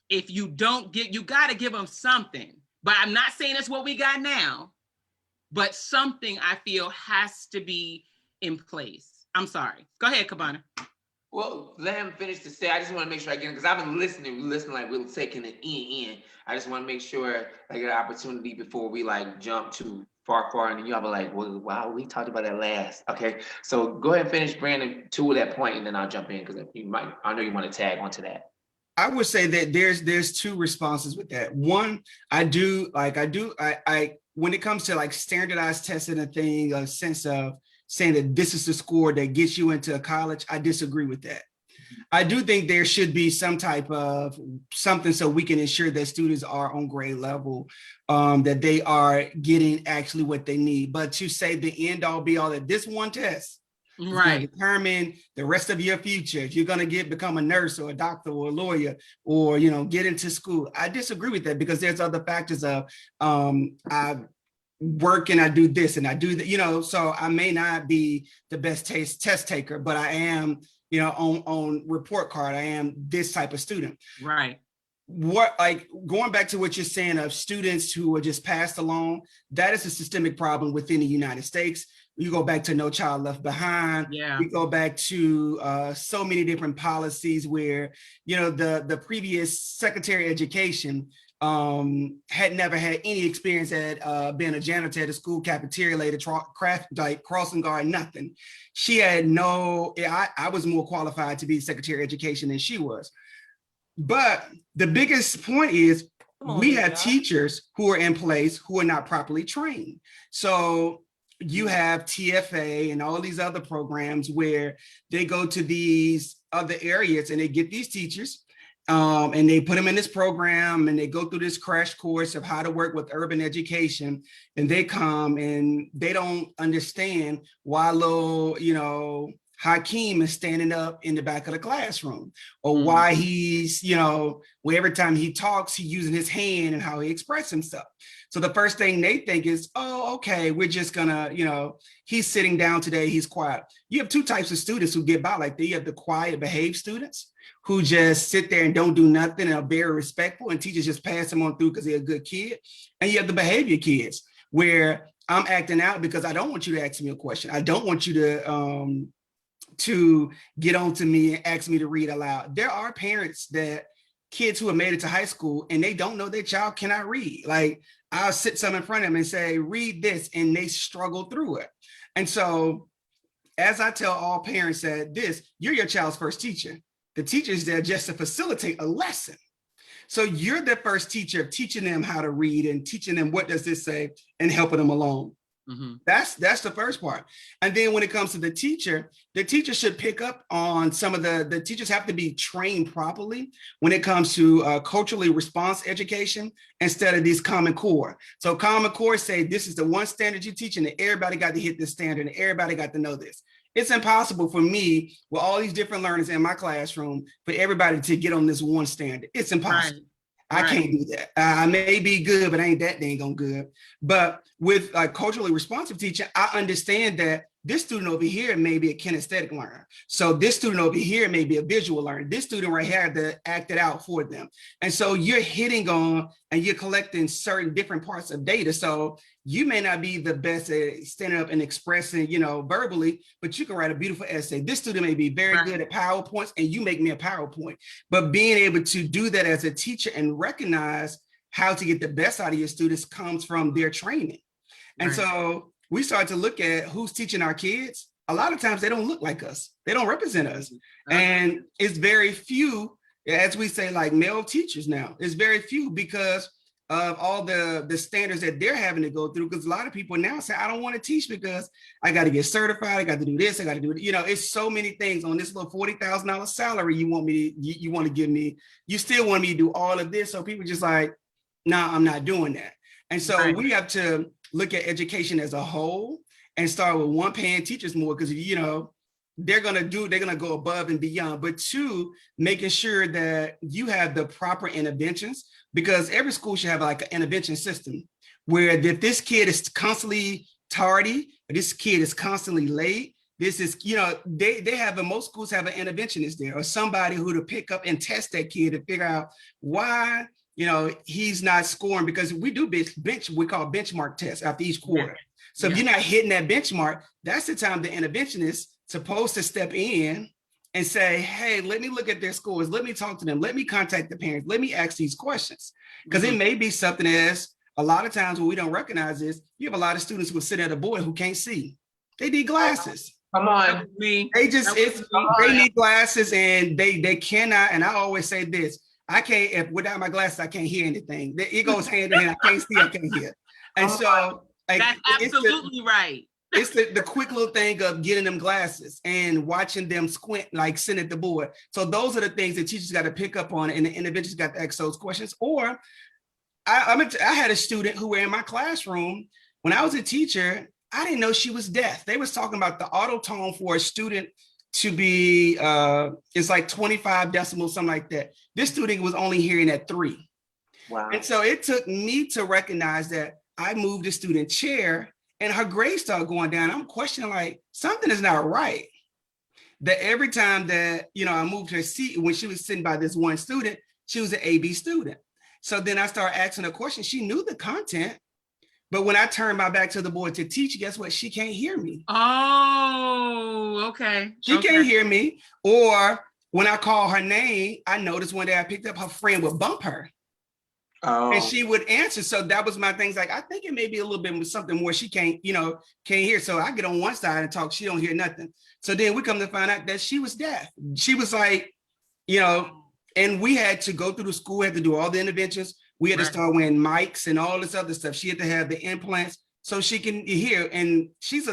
If you don't you got to give them something. But I'm not saying it's what we got now, but something I feel has to be in place. I'm sorry. Go ahead, Cabana. Well, let him finish to say. I just want to make sure I get it, because I've been listening like we're taking it in. I just want to make sure I get an opportunity before we like jump too far, and then y'all be like, well, wow, we talked about that last. Okay, so go ahead and finish, Brandon, to that point, and then I'll jump in, because I know you want to tag onto that. I would say that there's two responses with that. One, I when it comes to like standardized testing, a thing, a sense of saying that this is the score that gets you into a college, I disagree with that. I do think there should be some type of something so we can ensure that students are on grade level, that they are getting actually what they need. But to say the end all be all that this one test is going to determine the rest of your future, if you're going to become a nurse or a doctor or a lawyer, or get into school, I disagree with that, because there's other factors of I work and I do this and I do that, so I may not be the best test taker, but I am, on report card, I am this type of student. Right. What, like, going back to what you're saying of students who are just passed along, that is a systemic problem within the United States. You go back to No Child Left Behind. Yeah. We go back to so many different policies where, you know, the previous Secretary of Education had never had any experience at being a janitor at a school cafeteria, later craft, like crossing guard, nothing. She had no, I was more qualified to be Secretary of Education than she was. But the biggest point is we have teachers who are in place who are not properly trained. So you have TFA and all these other programs where they go to these other areas and they get these teachers and they put them in this program and they go through this crash course of how to work with urban education. And they come and they don't understand why little, you know, Hakeem is standing up in the back of the classroom, or why he's, you know, where every time he talks, he's using his hand and how he expresses himself. So the first thing they think is, oh, okay, we're just gonna, you know, he's sitting down today, he's quiet. You have two types of students who get by like that. You have the quiet, behaved students who just sit there and don't do nothing and are very respectful, and teachers just pass them on through because they're a good kid. And you have the behavior kids where I'm acting out because I don't want you to ask me a question. I don't want you to get on to me and ask me to read aloud. There are parents that kids who have made it to high school and they don't know their child cannot read. Like I'll sit some in front of them and say, read this, and they struggle through it. And so as I tell all parents that you're your child's first teacher. The teacher is there just to facilitate a lesson. So you're the first teacher of teaching them how to read and teaching them what does this say and helping them along. Mm-hmm. That's the first part. And then when it comes to the teacher should pick up on some of the teachers have to be trained properly when it comes to culturally response education instead of these Common Core. So Common Core say this is the one standard you're teaching and everybody got to hit this standard and everybody got to know this. It's impossible for me with all these different learners in my classroom for everybody to get on this one standard. It's impossible. Right. I can't do that. I may be good, but I ain't that dang on good. But with a culturally responsive teacher, I understand that this student over here may be a kinesthetic learner. So this student over here may be a visual learner. This student right here had to act it out for them. And so you're hitting on and you're collecting certain different parts of data. So you may not be the best at standing up and expressing, you know, verbally, but you can write a beautiful essay. This student may be very good at PowerPoints and you make me a PowerPoint. But being able to do that as a teacher and recognize how to get the best out of your students comes from their training. And so we start to look at who's teaching our kids. A lot of times they don't look like us. They don't represent us. And it's very few, as we say, like male teachers now. It's very few because of all the standards that they're having to go through. Because a lot of people now say, I don't want to teach because I got to get certified. I got to do this. I got to do it. You know, it's so many things on this little $40,000 salary you want to give me. You still want me to do all of this. So people just like, nah, I'm not doing that. And so we have to look at education as a whole and start with one, paying teachers more because, you know, they're going to go above and beyond. But two, making sure that you have the proper interventions, because every school should have like an intervention system where if this kid is constantly tardy, or this kid is constantly late, this is, you know, most schools have an interventionist there or somebody who to pick up and test that kid to figure out why, you know, he's not scoring, because we do we call benchmark tests after each quarter. So if you're not hitting that benchmark, that's the time the interventionist supposed to step in and say, hey, let me look at their scores. Let me talk to them. Let me contact the parents. Let me ask these questions. Because it may be something as a lot of times when we don't recognize this, you have a lot of students who sit at a board who can't see. They need glasses. Come on. They need glasses and they cannot. And I always say this, I can't, if without my glasses, I can't hear anything. It goes hand in hand. I can't see, I can't hear. And so like, that's absolutely right. It's the quick little thing of getting them glasses and watching them squint, like sitting at the board. So those are the things that teachers got to pick up on and the interventions got to ask those questions. Or I had a student who were in my classroom. When I was a teacher, I didn't know she was deaf. They was talking about the auto tone for a student to be, it's like 25 decibels, something like that. This student was only hearing at 3. Wow. And so it took me to recognize that I moved the student chair and her grades started going down. I'm questioning like, something is not right. That every time that, you know, I moved her seat, when she was sitting by this one student, she was an AB student. So then I started asking her questions. She knew the content, But when I turn my back to the board to teach, guess what? She can't hear me. Oh, okay. She can't hear me. Or when I call her name, I noticed one day I picked up, her friend would bump her. Oh. And she would answer. So that was my things. Like, I think it may be a little bit something more she can't hear. So I get on one side and talk, she don't hear nothing. So then we come to find out that she was deaf. She was like, and we had to go through the school, had to do all the interventions. We had to start wearing mics and all this other stuff. She had to have the implants so she can hear. And she's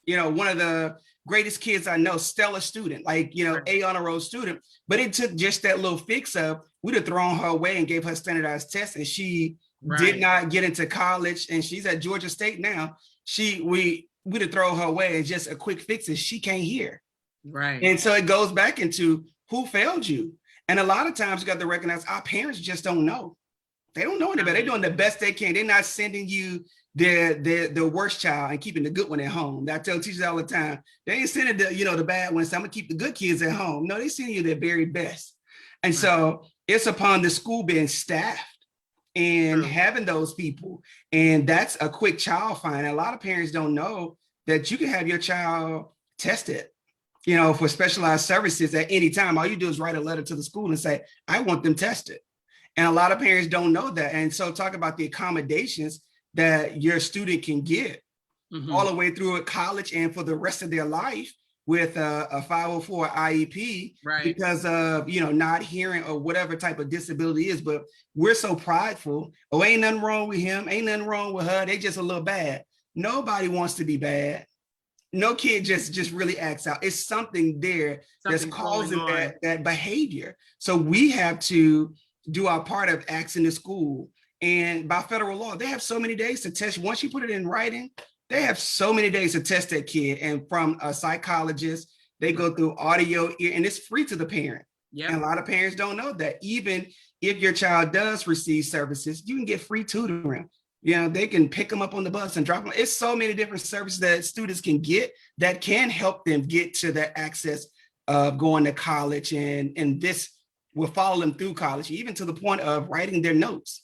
one of the greatest kids I know, stellar student, like, A honor roll student. But it took just that little fix of, we'd have thrown her away and gave her standardized tests, and she did not get into college, and she's at Georgia State now. We'd have thrown her away, and just a quick fix is she can't hear. Right. And so it goes back into who failed you. And a lot of times you got to recognize our parents just don't know. They don't know any better. They're doing the best they can. They're not sending you the worst child and keeping the good one at home. I tell teachers all the time, they ain't sending the bad ones. So I'm gonna keep the good kids at home. No, they sending you their very best. And so it's upon the school being staffed and having those people. And that's a quick child find. A lot of parents don't know that you can have your child tested, for specialized services at any time. All you do is write a letter to the school and say, I want them tested. And a lot of parents don't know that. And so talk about the accommodations that your student can get all the way through college and for the rest of their life with a 504 IEP because of, not hearing or whatever type of disability is. But we're so prideful. Oh, ain't nothing wrong with him. Ain't nothing wrong with her. They just a little bad. Nobody wants to be bad. No kid just really acts out. It's something there that's causing that behavior. So we have to do our part of asking the school. And by federal law, they have so many days to test. Once you put it in writing, they have so many days to test that kid. And from a psychologist, they go through audio, and it's free to the parent. Yep. And a lot of parents don't know that. Even if your child does receive services, you can get free tutoring. They can pick them up on the bus and drop them. It's so many different services that students can get that can help them get to that access of going to college. And this will follow them through college, even to the point of writing their notes.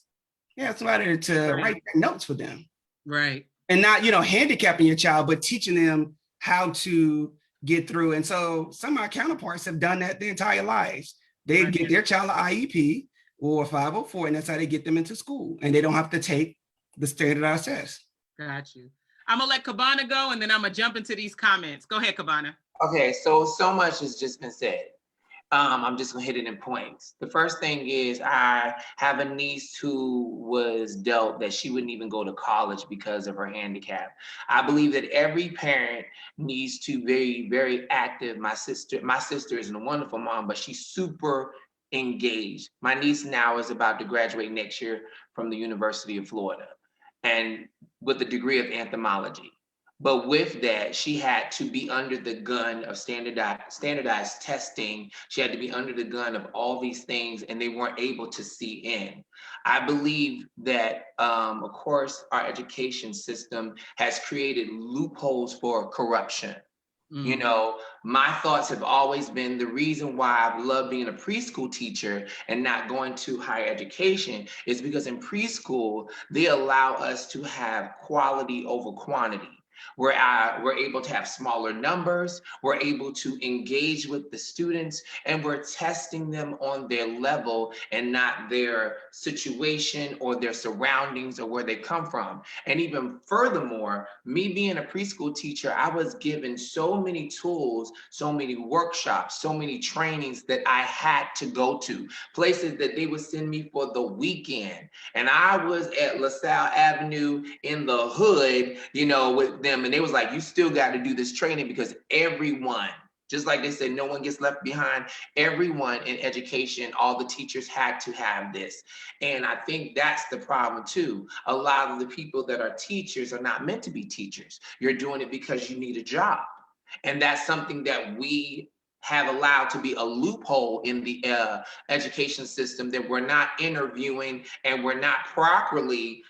Somebody to write their notes for them. Right. And not, handicapping your child, but teaching them how to get through. And so some of our counterparts have done that their entire lives. They get their child an IEP or 504, and that's how they get them into school. And they don't have to take the standardized test. Got you. I'm gonna let Cabana go, and then I'm gonna jump into these comments. Go ahead, Cabana. Okay, so much has just been said. I'm just gonna hit it in points. The first thing is I have a niece who was dealt that she wouldn't even go to college because of her handicap. I believe that every parent needs to be very active. My sister is a wonderful mom, but she's super engaged. My niece now is about to graduate next year from the University of Florida, and with a degree of anthropology. But with that, she had to be under the gun of standardized testing. She had to be under the gun of all these things, and they weren't able to see in. I believe that, of course, our education system has created loopholes for corruption. My thoughts have always been the reason why I've loved being a preschool teacher and not going to higher education is because in preschool, they allow us to have quality over quantity. We're able to have smaller numbers, we're able to engage with the students, and we're testing them on their level and not their situation or their surroundings or where they come from. And even furthermore, me being a preschool teacher, I was given so many tools, so many workshops, so many trainings that I had to go to, places that they would send me for the weekend. And I was at LaSalle Avenue in the hood, with them. And they was like, you still got to do this training because everyone, just like they said, no one gets left behind. Everyone in education, all the teachers had to have this. And I think that's the problem too. A lot of the people that are teachers are not meant to be teachers. You're doing it because you need a job. And that's something that we have allowed to be a loophole in the education system, that we're not interviewing and we're not properly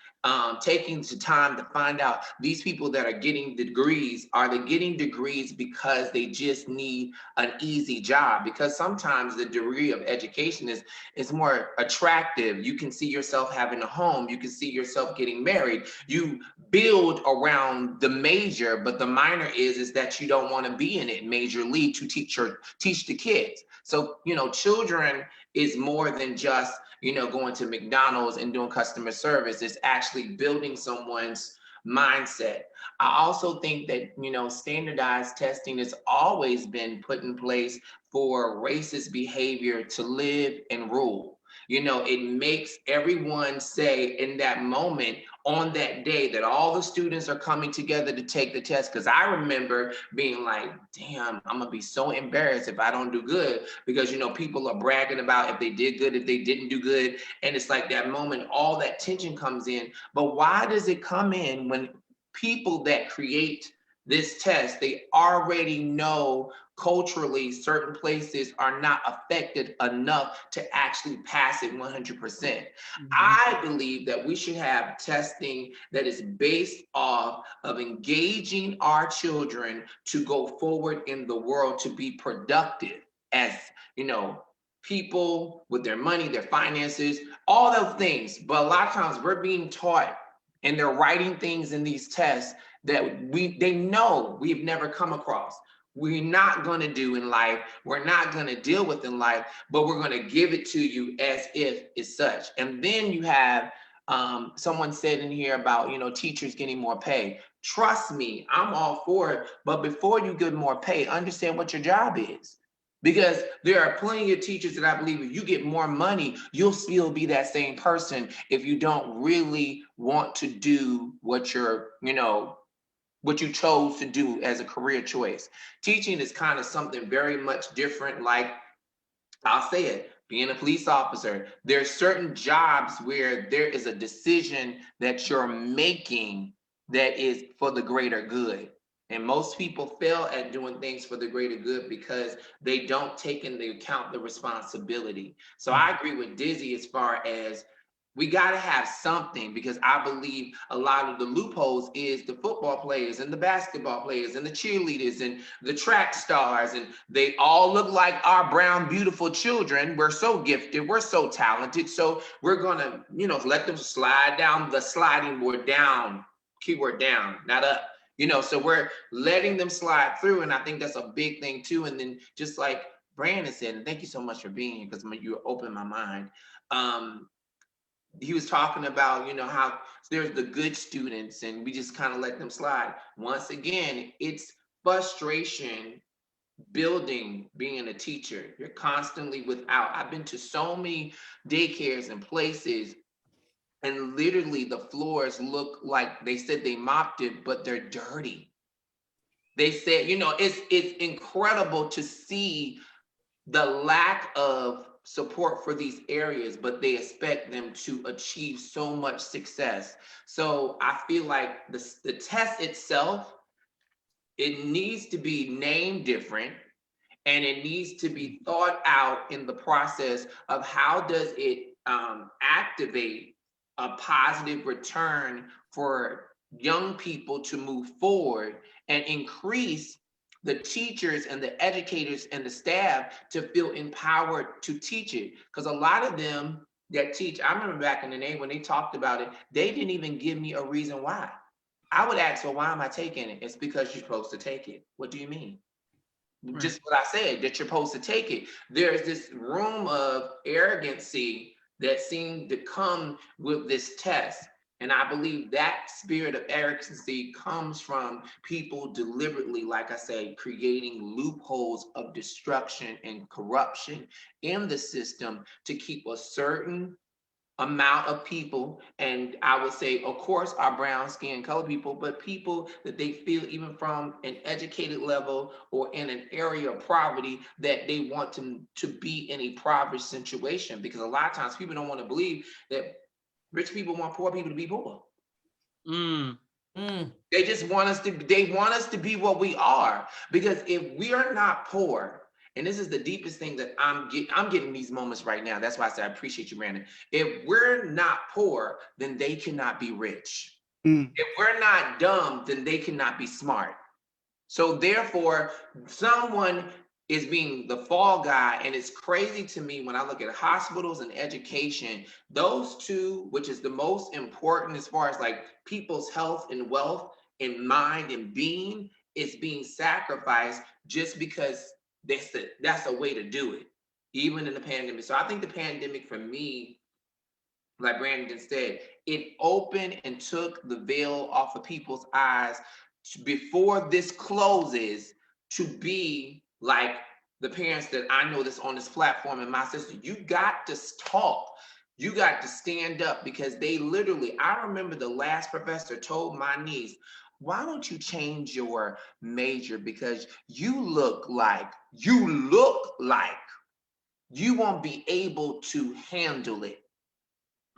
taking the time to find out these people that are getting degrees, are they getting degrees because they just need an easy job? Because sometimes the degree of education is more attractive. You can see yourself having a home. You can see yourself getting married. You build around the major, but the minor is that you don't want to be in it majorly to teach the kids. So, children is more than just going to McDonald's and doing customer service. It's actually building someone's mindset. I also think that, standardized testing has always been put in place for racist behavior to live and rule. It makes everyone say in that moment, on that day, that all the students are coming together to take the test. Because I remember being like, damn, I'm gonna be so embarrassed if I don't do good, because people are bragging about if they did good, if they didn't do good. And it's like that moment, all that tension comes in. But why does it come in when people that create this test, they already know culturally certain places are not affected enough to actually pass it 100%. I believe that we should have testing that is based off of engaging our children to go forward in the world, to be productive as, people with their money, their finances, all those things. But a lot of times we're being taught and they're writing things in these tests that they know we've never come across. We're not going to do in life. We're not going to deal with in life, but we're going to give it to you as if it's such. And then you have someone said in here about, teachers getting more pay. Trust me, I'm all for it. But before you get more pay, understand what your job is. Because there are plenty of teachers that I believe if you get more money, you'll still be that same person if you don't really want to do what what you chose to do as a career choice. Teaching is kind of something very much different. Like, I'll say it, being a police officer, there's certain jobs where there is a decision that you're making that is for the greater good. And most people fail at doing things for the greater good because they don't take into account the responsibility. So I agree with Dizzy as far as we got to have something, because I believe a lot of the loopholes is the football players and the basketball players and the cheerleaders and the track stars, and they all look like our brown, beautiful children. We're so gifted. We're so talented. So we're going to, let them slide down the sliding board, down, keyword down, not up. So we're letting them slide through. And I think that's a big thing too. And then just like Brandon said, and thank you so much for being here, because you opened my mind. He was talking about, how there's the good students and we just kind of let them slide. Once again, it's frustration building being a teacher. You're constantly without. I've been to so many daycares and places, and literally the floors look like they said they mopped it, but they're dirty. They said, it's incredible to see the lack of support for these areas, but they expect them to achieve so much success. So I feel like the test itself, it needs to be named different, and it needs to be thought out in the process of how does it activate a positive return for young people to move forward and increase the teachers and the educators and the staff to feel empowered to teach it. Because a lot of them that teach, I remember back in the day when they talked about it, they didn't even give me a reason why. I would ask, well, why am I taking it? It's because you're supposed to take it. What do you mean? Right. Just what I said, that you're supposed to take it. There's this room of arrogancy that seemed to come with this test. And I believe that spirit of arrogancy comes from people deliberately, like I said, creating loopholes of destruction and corruption in the system to keep a certain amount of people, and I would say, of course, our brown skin colored people, but people that they feel even from an educated level or in an area of poverty that they want to be in a impoverished situation. Because a lot of times people don't want to believe that rich people want poor people to be poor. They just want us to, they want us to be what we are. Because if we are not poor and this is the deepest thing that I'm getting these moments right now. That's why I say I appreciate you, Brandon. If we're not poor, then they cannot be rich. If we're not dumb, then they cannot be smart. So therefore, someone is being the fall guy, and it's crazy to me when I look at hospitals and education, those two, which is the most important as far as like people's health and wealth and mind and being, is being sacrificed just because that's a way to do it, even in the pandemic. So I think the pandemic for me, like Brandon said, it opened and took the veil off of people's eyes before this closes, to be like the parents that I know that's on this platform and my sister. You got to talk. You got to stand up, because they literally, I remember the last professor told my niece, why don't you change your major? Because you look like you won't be able to handle it.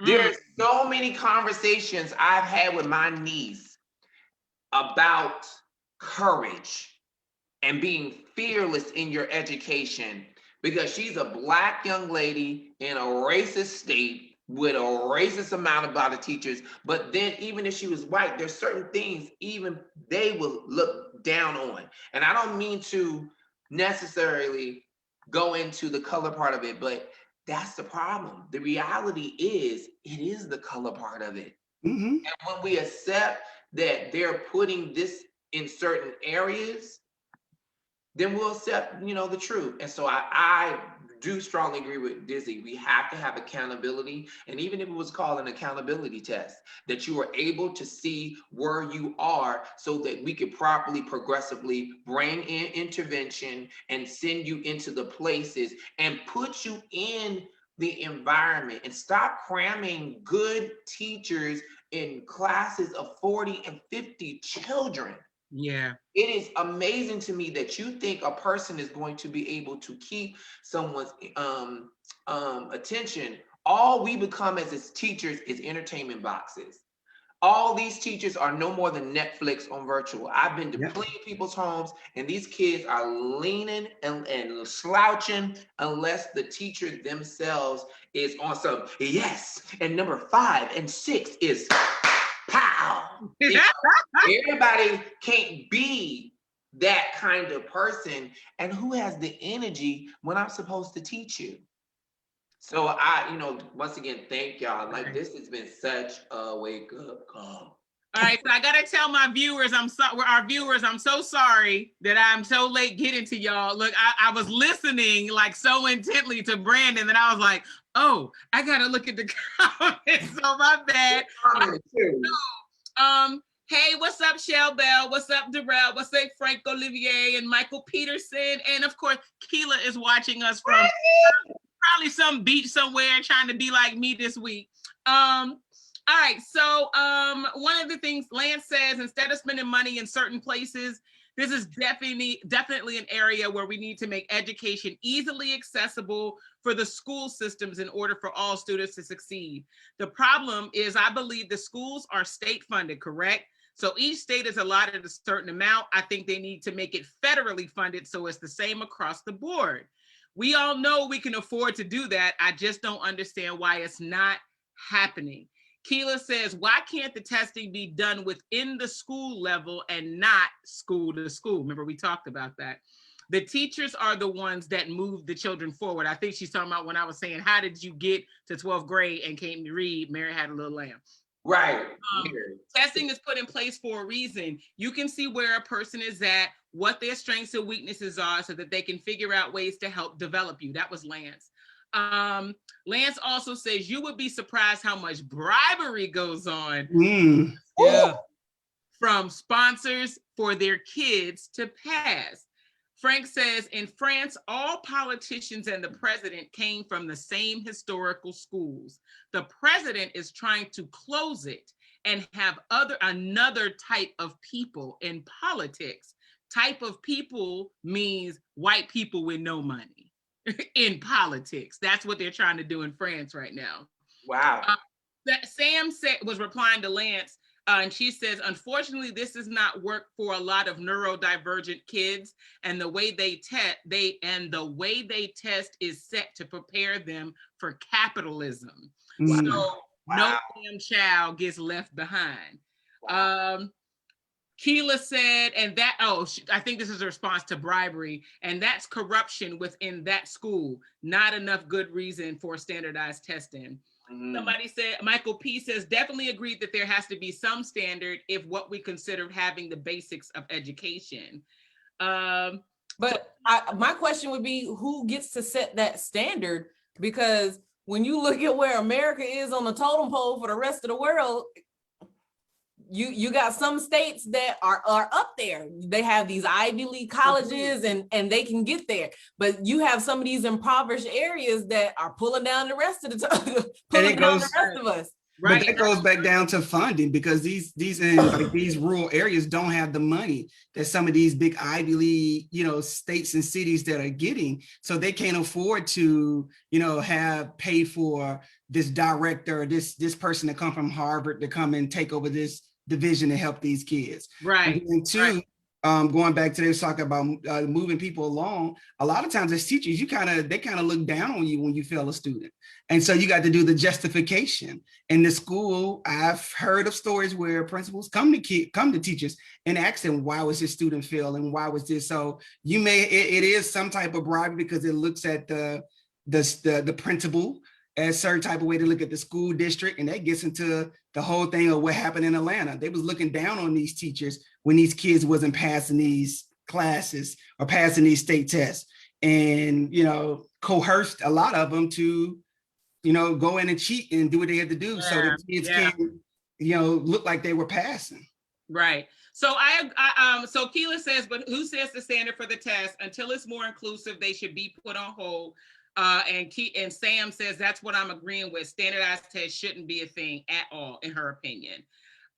There's so many conversations I've had with my niece about courage and being fearless in your education, because she's a Black young lady in a racist state with a racist amount of teachers. But then even if she was white, there's certain things even they will look down on. And I don't mean to necessarily go into the color part of it, but that's the problem. The reality is, it is the color part of it. And when we accept that they're putting this in certain areas, then we'll accept, the truth. And so I do strongly agree with Dizzy. We have to have accountability. And even if it was called an accountability test, that you are able to see where you are, so that we could properly, progressively bring in intervention and send you into the places and put you in the environment, and stop cramming good teachers in classes of 40 and 50 children. Yeah. It is amazing to me that you think a person is going to be able to keep someone's attention. All we become as teachers is entertainment boxes. All these teachers are no more than Netflix on virtual. I've been to plenty of people's homes, and these kids are leaning and slouching unless the teacher themselves is on some, yes, and number 5 and 6 is pow. Everybody can't be that kind of person. And who has the energy when I'm supposed to teach you? So once again, thank y'all. Like, this has been such a wake up call. All right, so I gotta tell my viewers, I'm so sorry that I'm so late getting to y'all. Look, I was listening like so intently to Brandon that I was like, oh, I gotta look at the comments. So my bad. Hey, what's up, Shell Bell? What's up, Darrell? What's up, Frank Olivier and Michael Peterson? And of course, Kela is watching us from probably some beach somewhere, trying to be like me this week. All right, so one of the things Lance says, instead of spending money in certain places, this is definitely an area where we need to make education easily accessible for the school systems in order for all students to succeed. The problem is, I believe the schools are state funded, correct? So each state is allotted a certain amount. I think they need to make it federally funded so it's the same across the board. We all know we can afford to do that. I just don't understand why it's not happening. Kela says, why can't the testing be done within the school level and not school to school? Remember, we talked about that. The teachers are the ones that move the children forward. I think she's talking about when I was saying, how did you get to 12th grade and came to read Mary Had a Little Lamb? Right. Testing is put in place for a reason. You can see where a person is at, what their strengths and weaknesses are, so that they can figure out ways to help develop you. That was Lance. Lance also says, you would be surprised how much bribery goes on from sponsors for their kids to pass. Frank says, in France, all politicians and the president came from the same historical schools. The president is trying to close it and have another type of people in politics. Type of people means white people with no money in politics. That's what they're trying to do in France right now. Wow. Sam was replying to Lance, And she says, unfortunately, this does not work for a lot of neurodivergent kids, and the way they test is set to prepare them for capitalism. Mm. So no damn child gets left behind. Kela said, and that, I think this is a response to bribery, and that's corruption within that school. Not enough good reason for standardized testing. Somebody said, Michael P says, definitely agreed that there has to be some standard if what we consider having the basics of education. But my question would be, who gets to set that standard? Because when you look at where America is on the totem pole for the rest of the world, you got some states that are up there. They have these Ivy League colleges and they can get there. But you have some of these impoverished areas that are pulling down the rest of the rest of us. Right. But that goes back down to funding, because these rural areas don't have the money that some of these big Ivy League, states and cities that are getting. So they can't afford to, pay for this director, or this person to come from Harvard to come and take over this division to help these kids. Right. And two, going back to this talk about moving people along, a lot of times as teachers, they kind of look down on you when you fail a student. And so you got to do the justification. In the school, I've heard of stories where principals come to teachers and ask them, why was this student fail and why was this? So it is some type of bribery, because it looks at the principal as a certain type of way to look at the school district, and that gets into the whole thing of what happened in Atlanta. They was looking down on these teachers when these kids wasn't passing these classes or passing these state tests, and coerced a lot of them to go in and cheat and do what they had to do, so the kids can look like they were passing. Right. So so Kela says, but who sets the standard for the test? Until it's more inclusive, they should be put on hold. And Sam says, that's what I'm agreeing with. Standardized tests shouldn't be a thing at all, in her opinion.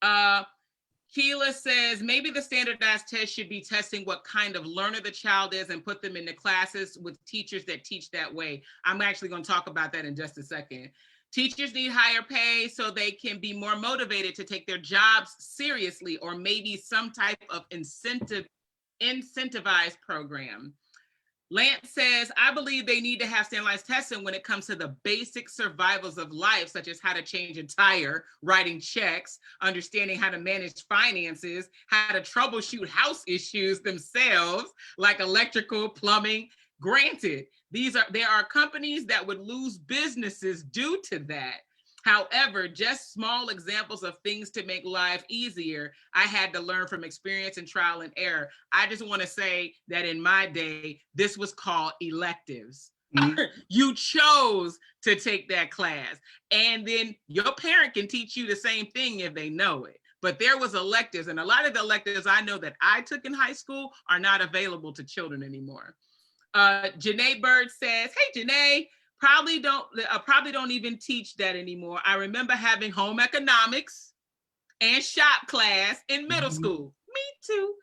Kela says, maybe the standardized test should be testing what kind of learner the child is and put them into classes with teachers that teach that way. I'm actually going to talk about that in just a second. Teachers need higher pay so they can be more motivated to take their jobs seriously, or maybe some type of incentivized program. Lance says, I believe they need to have standardized testing when it comes to the basic survivals of life, such as how to change a tire, writing checks, understanding how to manage finances, how to troubleshoot house issues themselves, like electrical, plumbing. Granted, there are companies that would lose businesses due to that. However, just small examples of things to make life easier, I had to learn from experience and trial and error. I just want to say that in my day, this was called electives. Mm-hmm. You chose to take that class, and then your parent can teach you the same thing if they know it. But there was electives, and a lot of the electives I know that I took in high school are not available to children anymore. Janae Bird says, hey, Janae, probably don't even teach that anymore. I remember having home economics and shop class in middle school. Me too.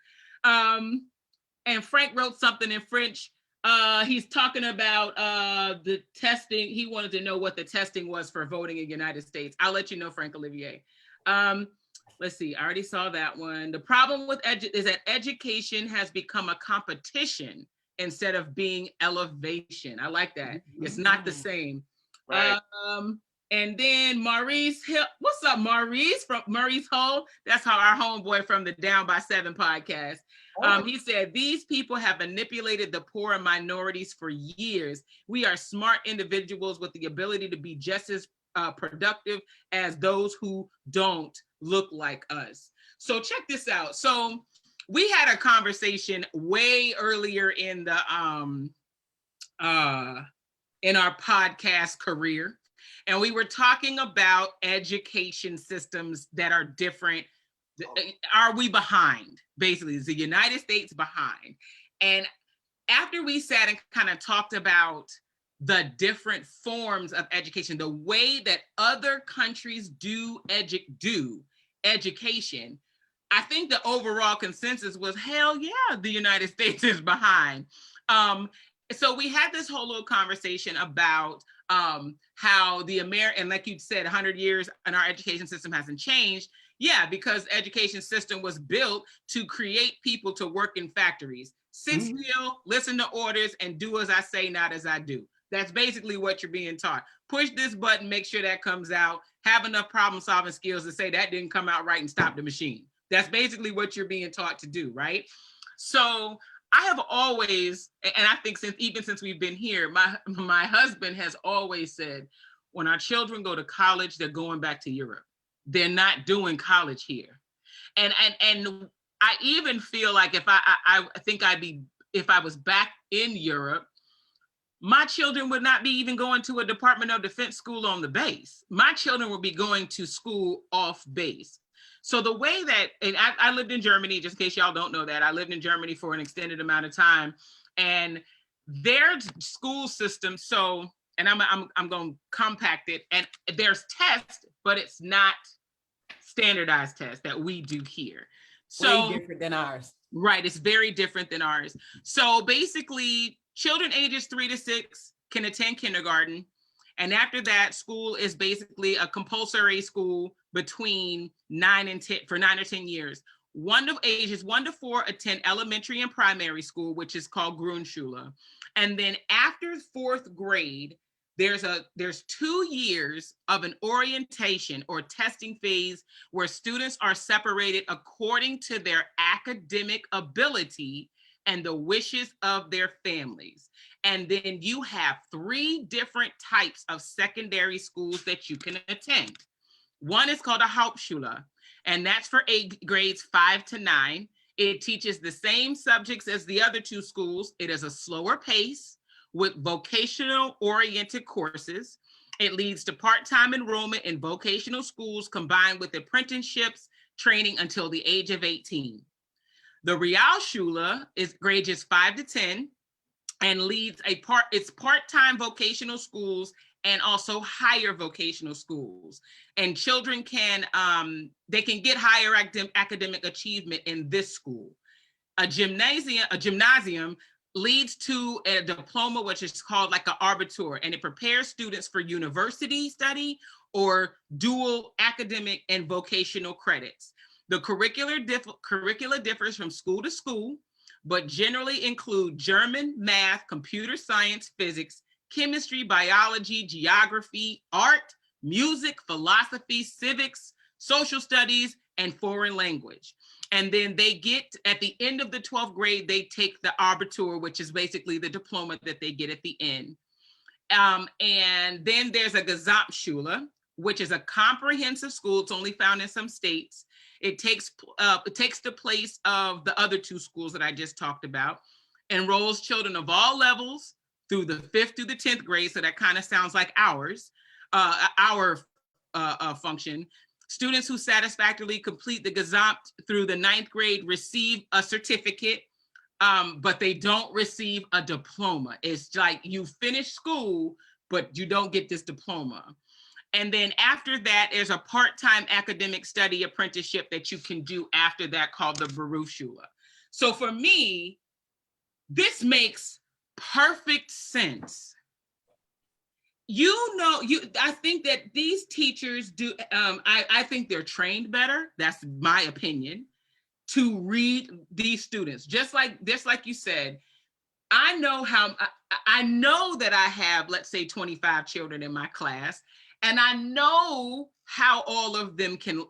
And Frank wrote something in French. He's talking about the testing. He wanted to know what the testing was for voting in the United States. I'll let you know, Frank Olivier. Let's see, I already saw that one. The problem with is that education has become a competition instead of being elevation. I like that. It's not the same. Right. And then Maurice Hill, what's up, Maurice from Maurice Hull? That's how our homeboy from the Down by 7 podcast. He said, these people have manipulated the poor and minorities for years. We are smart individuals with the ability to be just as productive as those who don't look like us. So check this out. So we had a conversation way earlier in the in our podcast career, and we were talking about education systems that are different. Are we behind? Basically, is the United States behind? And after we sat and kind of talked about the different forms of education, the way that other countries do education, I think the overall consensus was, hell yeah, the United States is behind. So we had this whole little conversation about how the American, like you said, 100 years and our education system hasn't changed. Yeah, because education system was built to create people to work in factories. Sit still, listen to orders, and do as I say, not as I do. That's basically what you're being taught. Push this button, make sure that comes out, have enough problem solving skills to say that didn't come out right and stop the machine. That's basically what you're being taught to do, right? So I have always, and I think even since we've been here, my husband has always said, when our children go to college, they're going back to Europe. They're not doing college here. And I even feel like if if I was back in Europe, my children would not be even going to a Department of Defense school on the base. My children would be going to school off base. So the way that, and I lived in Germany, just in case y'all don't know that, I lived in Germany for an extended amount of time, and their school system, so, and I'm going to compact it, and there's tests, but it's not standardized tests that we do here. So way different than ours. Right, it's very different than ours. So basically, children ages 3 to 6 can attend kindergarten. And after that, school is basically a compulsory school between 9 and 10 for 9 or 10 years. Ages 1 to 4 attend elementary and primary school, which is called Grundschule. And then after 4th grade, there's 2 years of an orientation or testing phase where students are separated according to their academic ability and the wishes of their families. And then you have 3 different types of secondary schools that you can attend. One is called a Hauptschule, and that's for grades 5 to 9. It teaches the same subjects as the other 2 schools. It is a slower pace with vocational oriented courses. It leads to part-time enrollment in vocational schools combined with apprenticeships training until the age of 18. The Realschule is grades 5 to 10 and leads it's part-time vocational schools and also higher vocational schools. And children can get higher academic achievement in this school. A gymnasium leads to a diploma, which is called like an Abitur, and it prepares students for university study or dual academic and vocational credits. The curricula differs from school to school, but generally include German, math, computer science, physics, chemistry, biology, geography, art, music, philosophy, civics, social studies, and foreign language. And then they get, at the end of the 12th grade, they take the Abitur, which is basically the diploma that they get at the end. And then there's a Gesamtschule, which is a comprehensive school. It's only found in some states. It takes the place of the other 2 schools that I just talked about, enrolls children of all levels through the 5th through the 10th grade. So that kind of sounds like our function. Students who satisfactorily complete the Gesamt through the 9th grade receive a certificate, but they don't receive a diploma. It's like you finish school, but you don't get this diploma. And then after that, there's a part-time academic study apprenticeship that you can do after that called the Berufsschule. So for me, this makes perfect sense. I think that these teachers do, I think they're trained better, that's my opinion, to read these students. Just like you said, I know that I have, let's say 25 children in my class, and I know how all of them can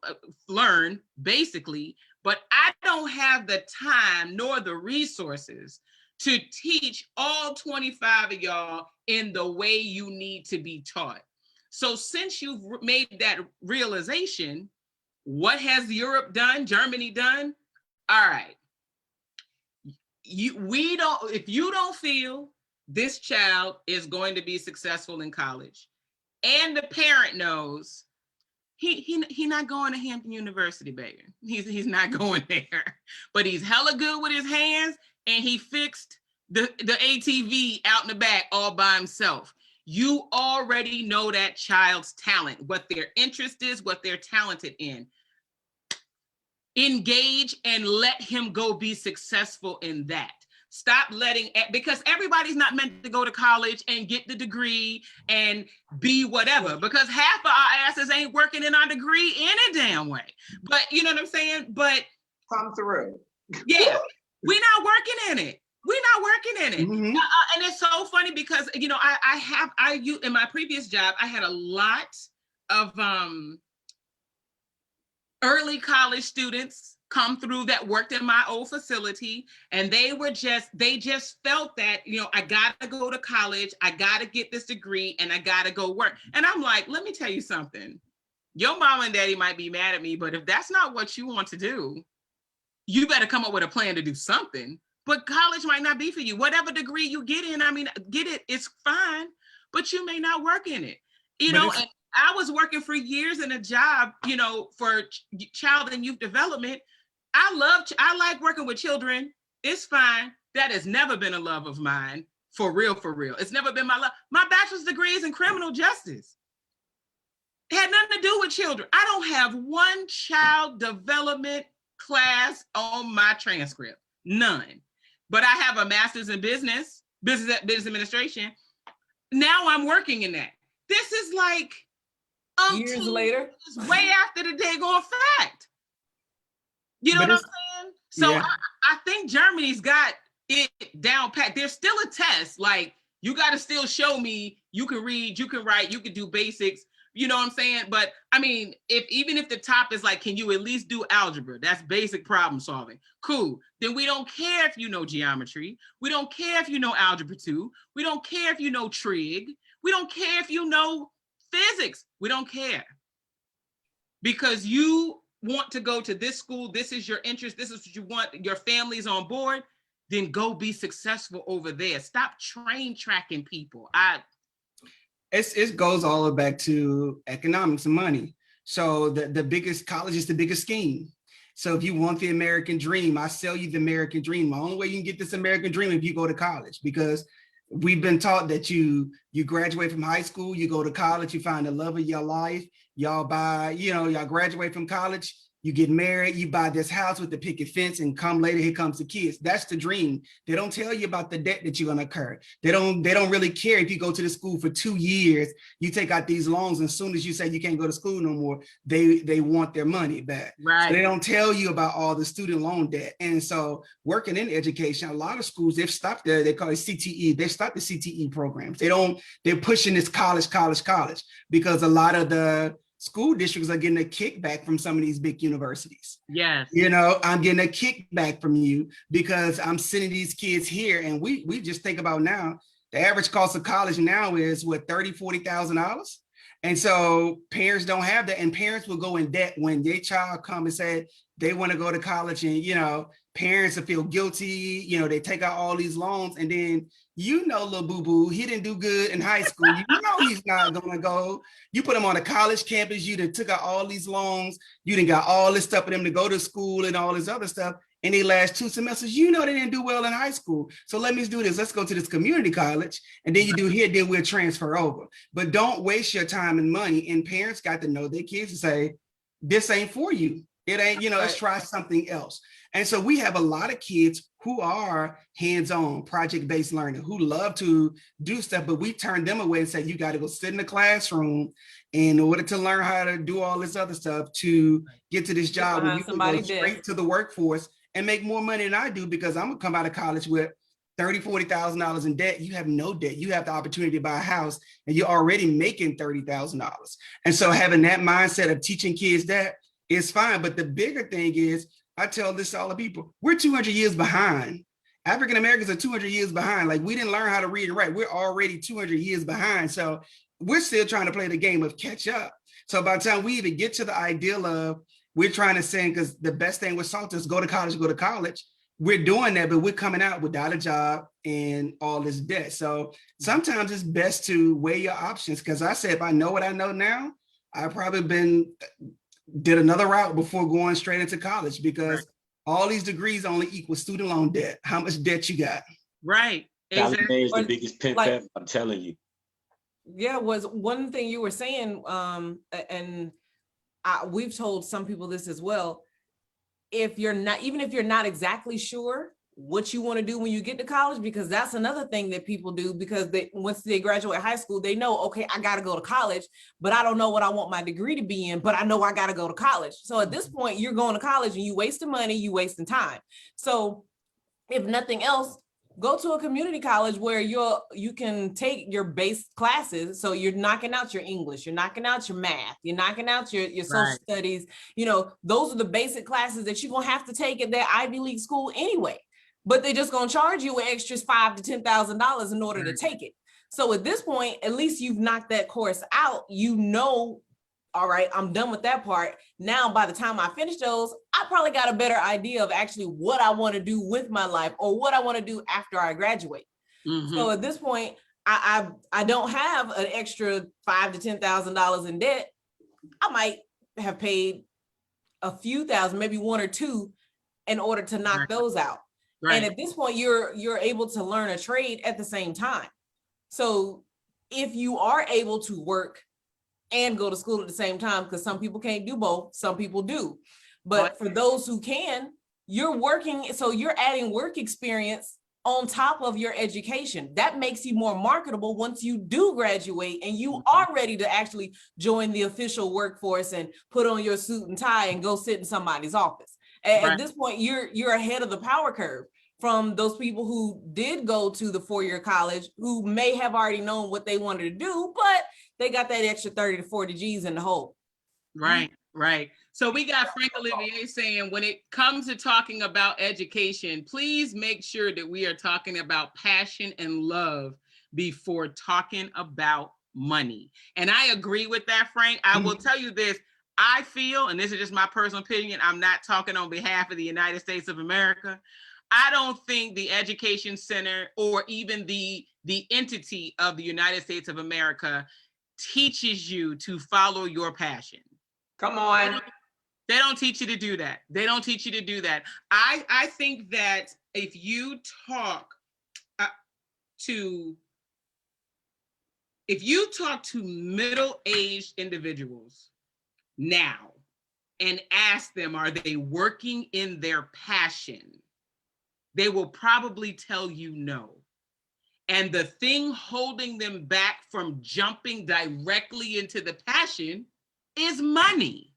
learn, basically, but I don't have the time nor the resources to teach all 25 of y'all in the way you need to be taught. So since you've made that realization, what has Europe done, Germany done? All right, if you don't feel this child is going to be successful in college, and the parent knows he not going to Hampton University, baby. He's not going there, but he's hella good with his hands, and he fixed the ATV out in the back all by himself. You already know that child's talent, what their interest is, what they're talented in. Engage and let him go be successful in that. Stop letting, because everybody's not meant to go to college and get the degree and be whatever, because half of our asses ain't working in our degree any damn way. But you know what I'm saying? But Come through. yeah, we're not working in it. We're not working in it. Mhm. And it's so funny because, you know, in my previous job, I had a lot of early college students come through that worked in my old facility, and they just felt that, you know, I gotta go to college, I gotta get this degree, and I gotta go work. And I'm like, let me tell you something. Your mom and daddy might be mad at me, but if that's not what you want to do, you better come up with a plan to do something. But college might not be for you. Whatever degree you get in, I mean, get it, it's fine, but you may not work in it. You know, and I was working for years in a job, you know, for child and youth development. I like working with children. It's fine. That has never been a love of mine, for real, for real. It's never been my love. My bachelor's degree is in criminal justice. It had nothing to do with children. I don't have one child development class on my transcript, none. But I have a master's in business administration. Now I'm working in that. This is like Years later, way after the daggone fact. You know what I'm saying? So yeah. I think Germany's got it down pat. There's still a test. Like, you got to still show me you can read, you can write, you can do basics. You know what I'm saying? But I mean, even if the top is like, can you at least do algebra? That's basic problem solving. Cool. Then we don't care if you know geometry. We don't care if you know algebra 2. We don't care if you know trig. We don't care if you know physics. We don't care. Because you want to go to this school, this is your interest, this is what you want, your family's on board, then go be successful over there. Stop train tracking people. It goes all the way back to economics and money. So the biggest college is the biggest scheme. So if you want the American dream, I sell you the American dream. The only way you can get this American dream is if you go to college, because we've been taught that you graduate from high school, you go to college, you find the love of your life, y'all graduate from college, you get married, you buy this house with the picket fence, and come later, here comes the kids. That's the dream. They don't tell you about the debt that you're gonna incur. They don't really care if you go to the school for 2 years, you take out these loans, and as soon as you say you can't go to school no more, they want their money back. Right. So they don't tell you about all the student loan debt. And so working in education, a lot of schools, they've stopped they call it CTE. They stopped the CTE programs. They're pushing this college, because a lot of the school districts are getting a kickback from some of these big universities. Yes. You know, I'm getting a kickback from you because I'm sending these kids here. And we just think about now, the average cost of college now is what, $30,000, $40,000. And so parents don't have that, and parents will go in debt when their child come and say they want to go to college, and, you know, parents will feel guilty, you know, they take out all these loans, and then, you know, little boo-boo, he didn't do good in high school. You know he's not gonna go. You put him on a college campus, you done took out all these loans, you done got all this stuff for them to go to school and all this other stuff. In the last 2 semesters, you know they didn't do well in high school. So let me do this. Let's go to this community college, and then you do here, then we'll transfer over. But don't waste your time and money. And parents got to know their kids and say, this ain't for you. It ain't, you know, let's try something else. And so we have a lot of kids who are hands-on, project-based learning, who love to do stuff, but we turn them away and say, you got to go sit in the classroom in order to learn how to do all this other stuff to get to this job where you can go straight to the workforce and make more money than I do, because I'm gonna come out of college with $30,000, $40,000 in debt. You have no debt. You have the opportunity to buy a house, and you're already making $30,000. And so having that mindset of teaching kids that is fine. But the bigger thing is, I tell this to all the people, we're 200 years behind. African Americans are 200 years behind. Like, we didn't learn how to read and write. We're already 200 years behind. So we're still trying to play the game of catch up. So by the time we even get to the ideal of, we're trying to say, because the best thing with SALT is go to college. We're doing that, but we're coming out without a job and all this debt. So sometimes it's best to weigh your options. Because I said, if I know what I know now, I probably did another route before going straight into college, because all these degrees only equal student loan debt. How much debt you got? Right. Exactly. Is the biggest pimp ever, I'm telling you. Yeah, was one thing you were saying, and we've told some people this as well. Even if you're not exactly sure what you want to do when you get to college, because that's another thing that people do, because once they graduate high school, they know, okay, I got to go to college, but I don't know what I want my degree to be in, but I know I got to go to college. So at this point, you're going to college and you wasting money, you wasting time. So if nothing else, go to a community college where you can take your base classes. So you're knocking out your English, you're knocking out your math, you're knocking out your social studies. You know, those are the basic classes that you're gonna have to take at that Ivy League school anyway. But they're just gonna charge you an extra $5,000 to $10,000 in order to take it. So at this point, at least you've knocked that course out. You know, all right, I'm done with that part. Now, by the time I finish those, I probably got a better idea of actually what I want to do with my life or what I want to do after I graduate. So at this point, I don't have an extra $5,000 to $10,000 in debt. I might have paid a few thousand, maybe one or two, in order to knock those out. And at this point, you're able to learn a trade at the same time. So if you are able to work and go to school at the same time, because some people can't do both, some people do. But for those who can, you're working, so you're adding work experience on top of your education. That makes you more marketable once you do graduate and you are ready to actually join the official workforce and put on your suit and tie and go sit in somebody's office. At this point, you're ahead of the power curve from those people who did go to the four-year college, who may have already known what they wanted to do, but they got that extra 30 to 40 G's in the hole. Right. So we got Frank Olivier saying, when it comes to talking about education, please make sure that we are talking about passion and love before talking about money. And I agree with that, Frank. I will tell you this. I feel, and this is just my personal opinion, I'm not talking on behalf of the United States of America. I don't think the Education Center or even the entity of the United States of America teaches you to follow your passion. Come on. They don't teach you to do that. They don't teach you to do that. I think that if you talk to middle-aged individuals now and ask them, are they working in their passion? They will probably tell you no. And the thing holding them back from jumping directly into the passion is money.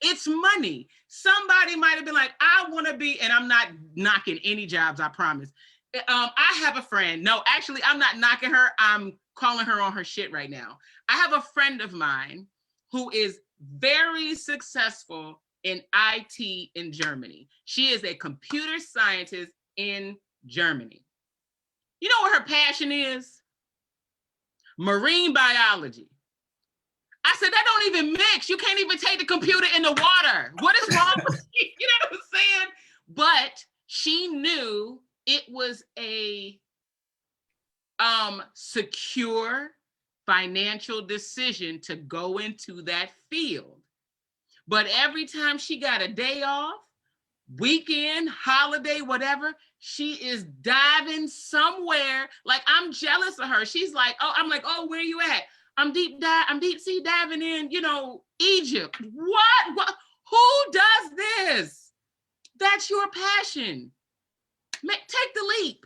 It's money. Somebody might have been like, I want to be, and I'm not knocking any jobs, I promise. I have a friend. No, actually, I'm not knocking her. I'm calling her on her shit right now. I have a friend of mine who is very successful in IT in Germany. She is a computer scientist in Germany. You know what her passion is? Marine biology. I said, that don't even mix. You can't even take the computer in the water. What is wrong with you? You know what I'm saying? But she knew it was a secure financial decision to go into that field. But every time she got a day off, weekend, holiday, whatever, she is diving somewhere. Like, I'm jealous of her. She's like, oh, I'm like, oh, where you at? I'm deep sea diving in, Egypt. What? Who does this? That's your passion. Take the leap.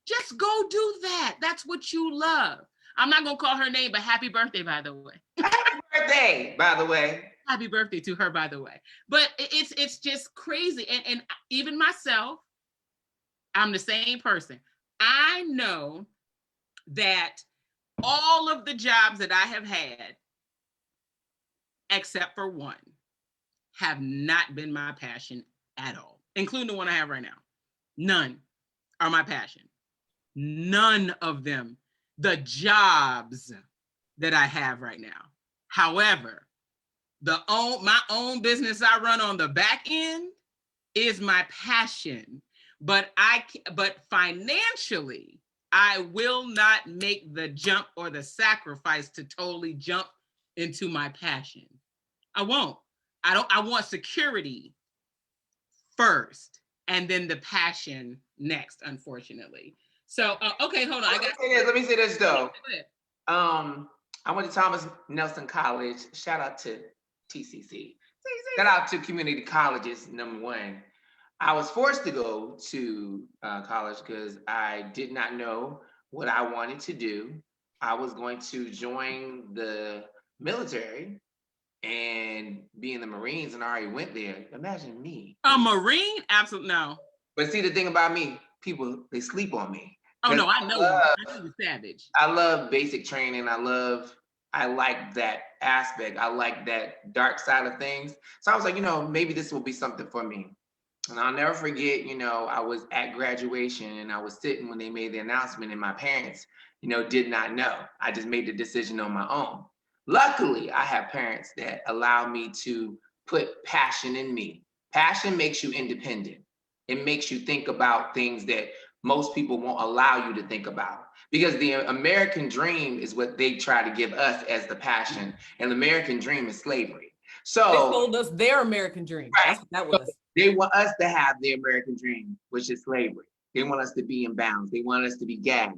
Just go do that. That's what you love. I'm not gonna call her name, but happy birthday, by the way. Happy birthday, by the way. Happy birthday to her, by the way. But it's just crazy. And even myself, I'm the same person. I know that all of the jobs that I have had, except for one, have not been my passion at all, including the one I have right now. None are my passion. None of them. The jobs that I have right now. However, my own business I run on the back end is my passion. But financially, I will not make the jump or the sacrifice to totally jump into my passion. I won't. I want security first and then the passion next, unfortunately. So, okay, hold on. Let me say this though. I went to Thomas Nelson College. Shout out to TCC. Shout out to community colleges, number one. I was forced to go to college because I did not know what I wanted to do. I was going to join the military and be in the Marines, and I already went there. Imagine me. A Marine? Absolutely no. But see, the thing about me, people, they sleep on me. Oh no, I know you. I know you're savage. I love basic training. I like that aspect. I like that dark side of things. So I was like, maybe this will be something for me. And I'll never forget, I was at graduation and I was sitting when they made the announcement, and my parents, did not know. I just made the decision on my own. Luckily, I have parents that allow me to put passion in me. Passion makes you independent. It makes you think about things that most people won't allow you to think about, because the American dream is what they try to give us as the passion, and the American dream is slavery. So they told us their American dream. Right. That's what that was. They want us to have the American dream, which is slavery. They want us to be in bounds. They want us to be gagged.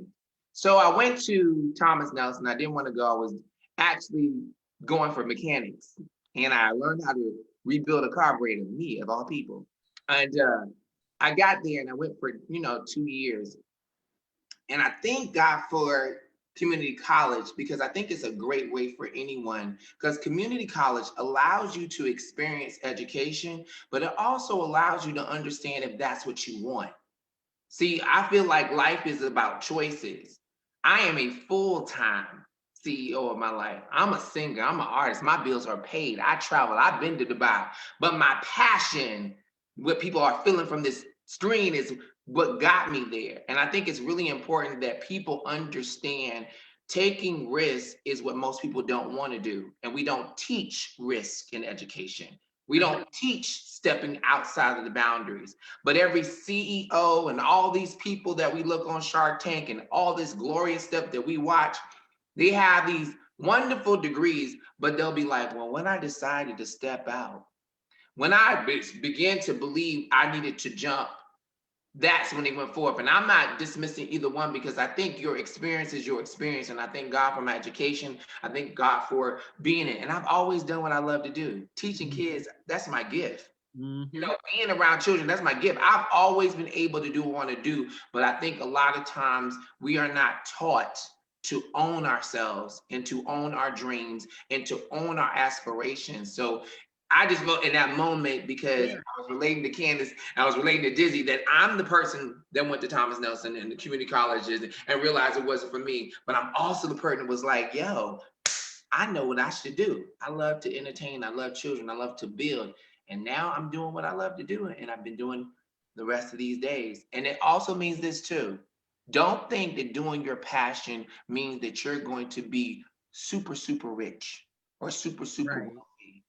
So I went to Thomas Nelson. I didn't want to go. I was actually going for mechanics, and I learned how to rebuild a carburetor, me of all people. And I got there and I went for 2 years. And I thank God for community college, because I think it's a great way for anyone, because community college allows you to experience education, but it also allows you to understand if that's what you want. See, I feel like life is about choices. I am a full-time CEO of my life. I'm a singer, I'm an artist, my bills are paid, I travel, I've been to Dubai, but my passion, what people are feeling from this screen, is what got me there. And I think it's really important that people understand taking risk is what most people don't want to do. And we don't teach risk in education. We don't teach stepping outside of the boundaries. But every CEO and all these people that we look on Shark Tank and all this glorious stuff that we watch, they have these wonderful degrees, but they'll be like, well, when I decided to step out, when I began to believe I needed to jump, that's when they went forth. And I'm not dismissing either one, because I think your experience is your experience. And I thank God for my education. I thank God for being it. And I've always done what I love to do. Teaching kids, that's my gift. Mm-hmm. Being around children, that's my gift. I've always been able to do what I want to do. But I think a lot of times we are not taught to own ourselves and to own our dreams and to own our aspirations. So I just felt in that moment, because I was relating to Candice, I was relating to Dizzy, that I'm the person that went to Thomas Nelson and the community colleges and realized it wasn't for me. But I'm also the person that was like, yo, I know what I should do. I love to entertain. I love children. I love to build. And now I'm doing what I love to do. And I've been doing the rest of these days. And it also means this too. Don't think that doing your passion means that you're going to be super, super rich or super, super wealthy.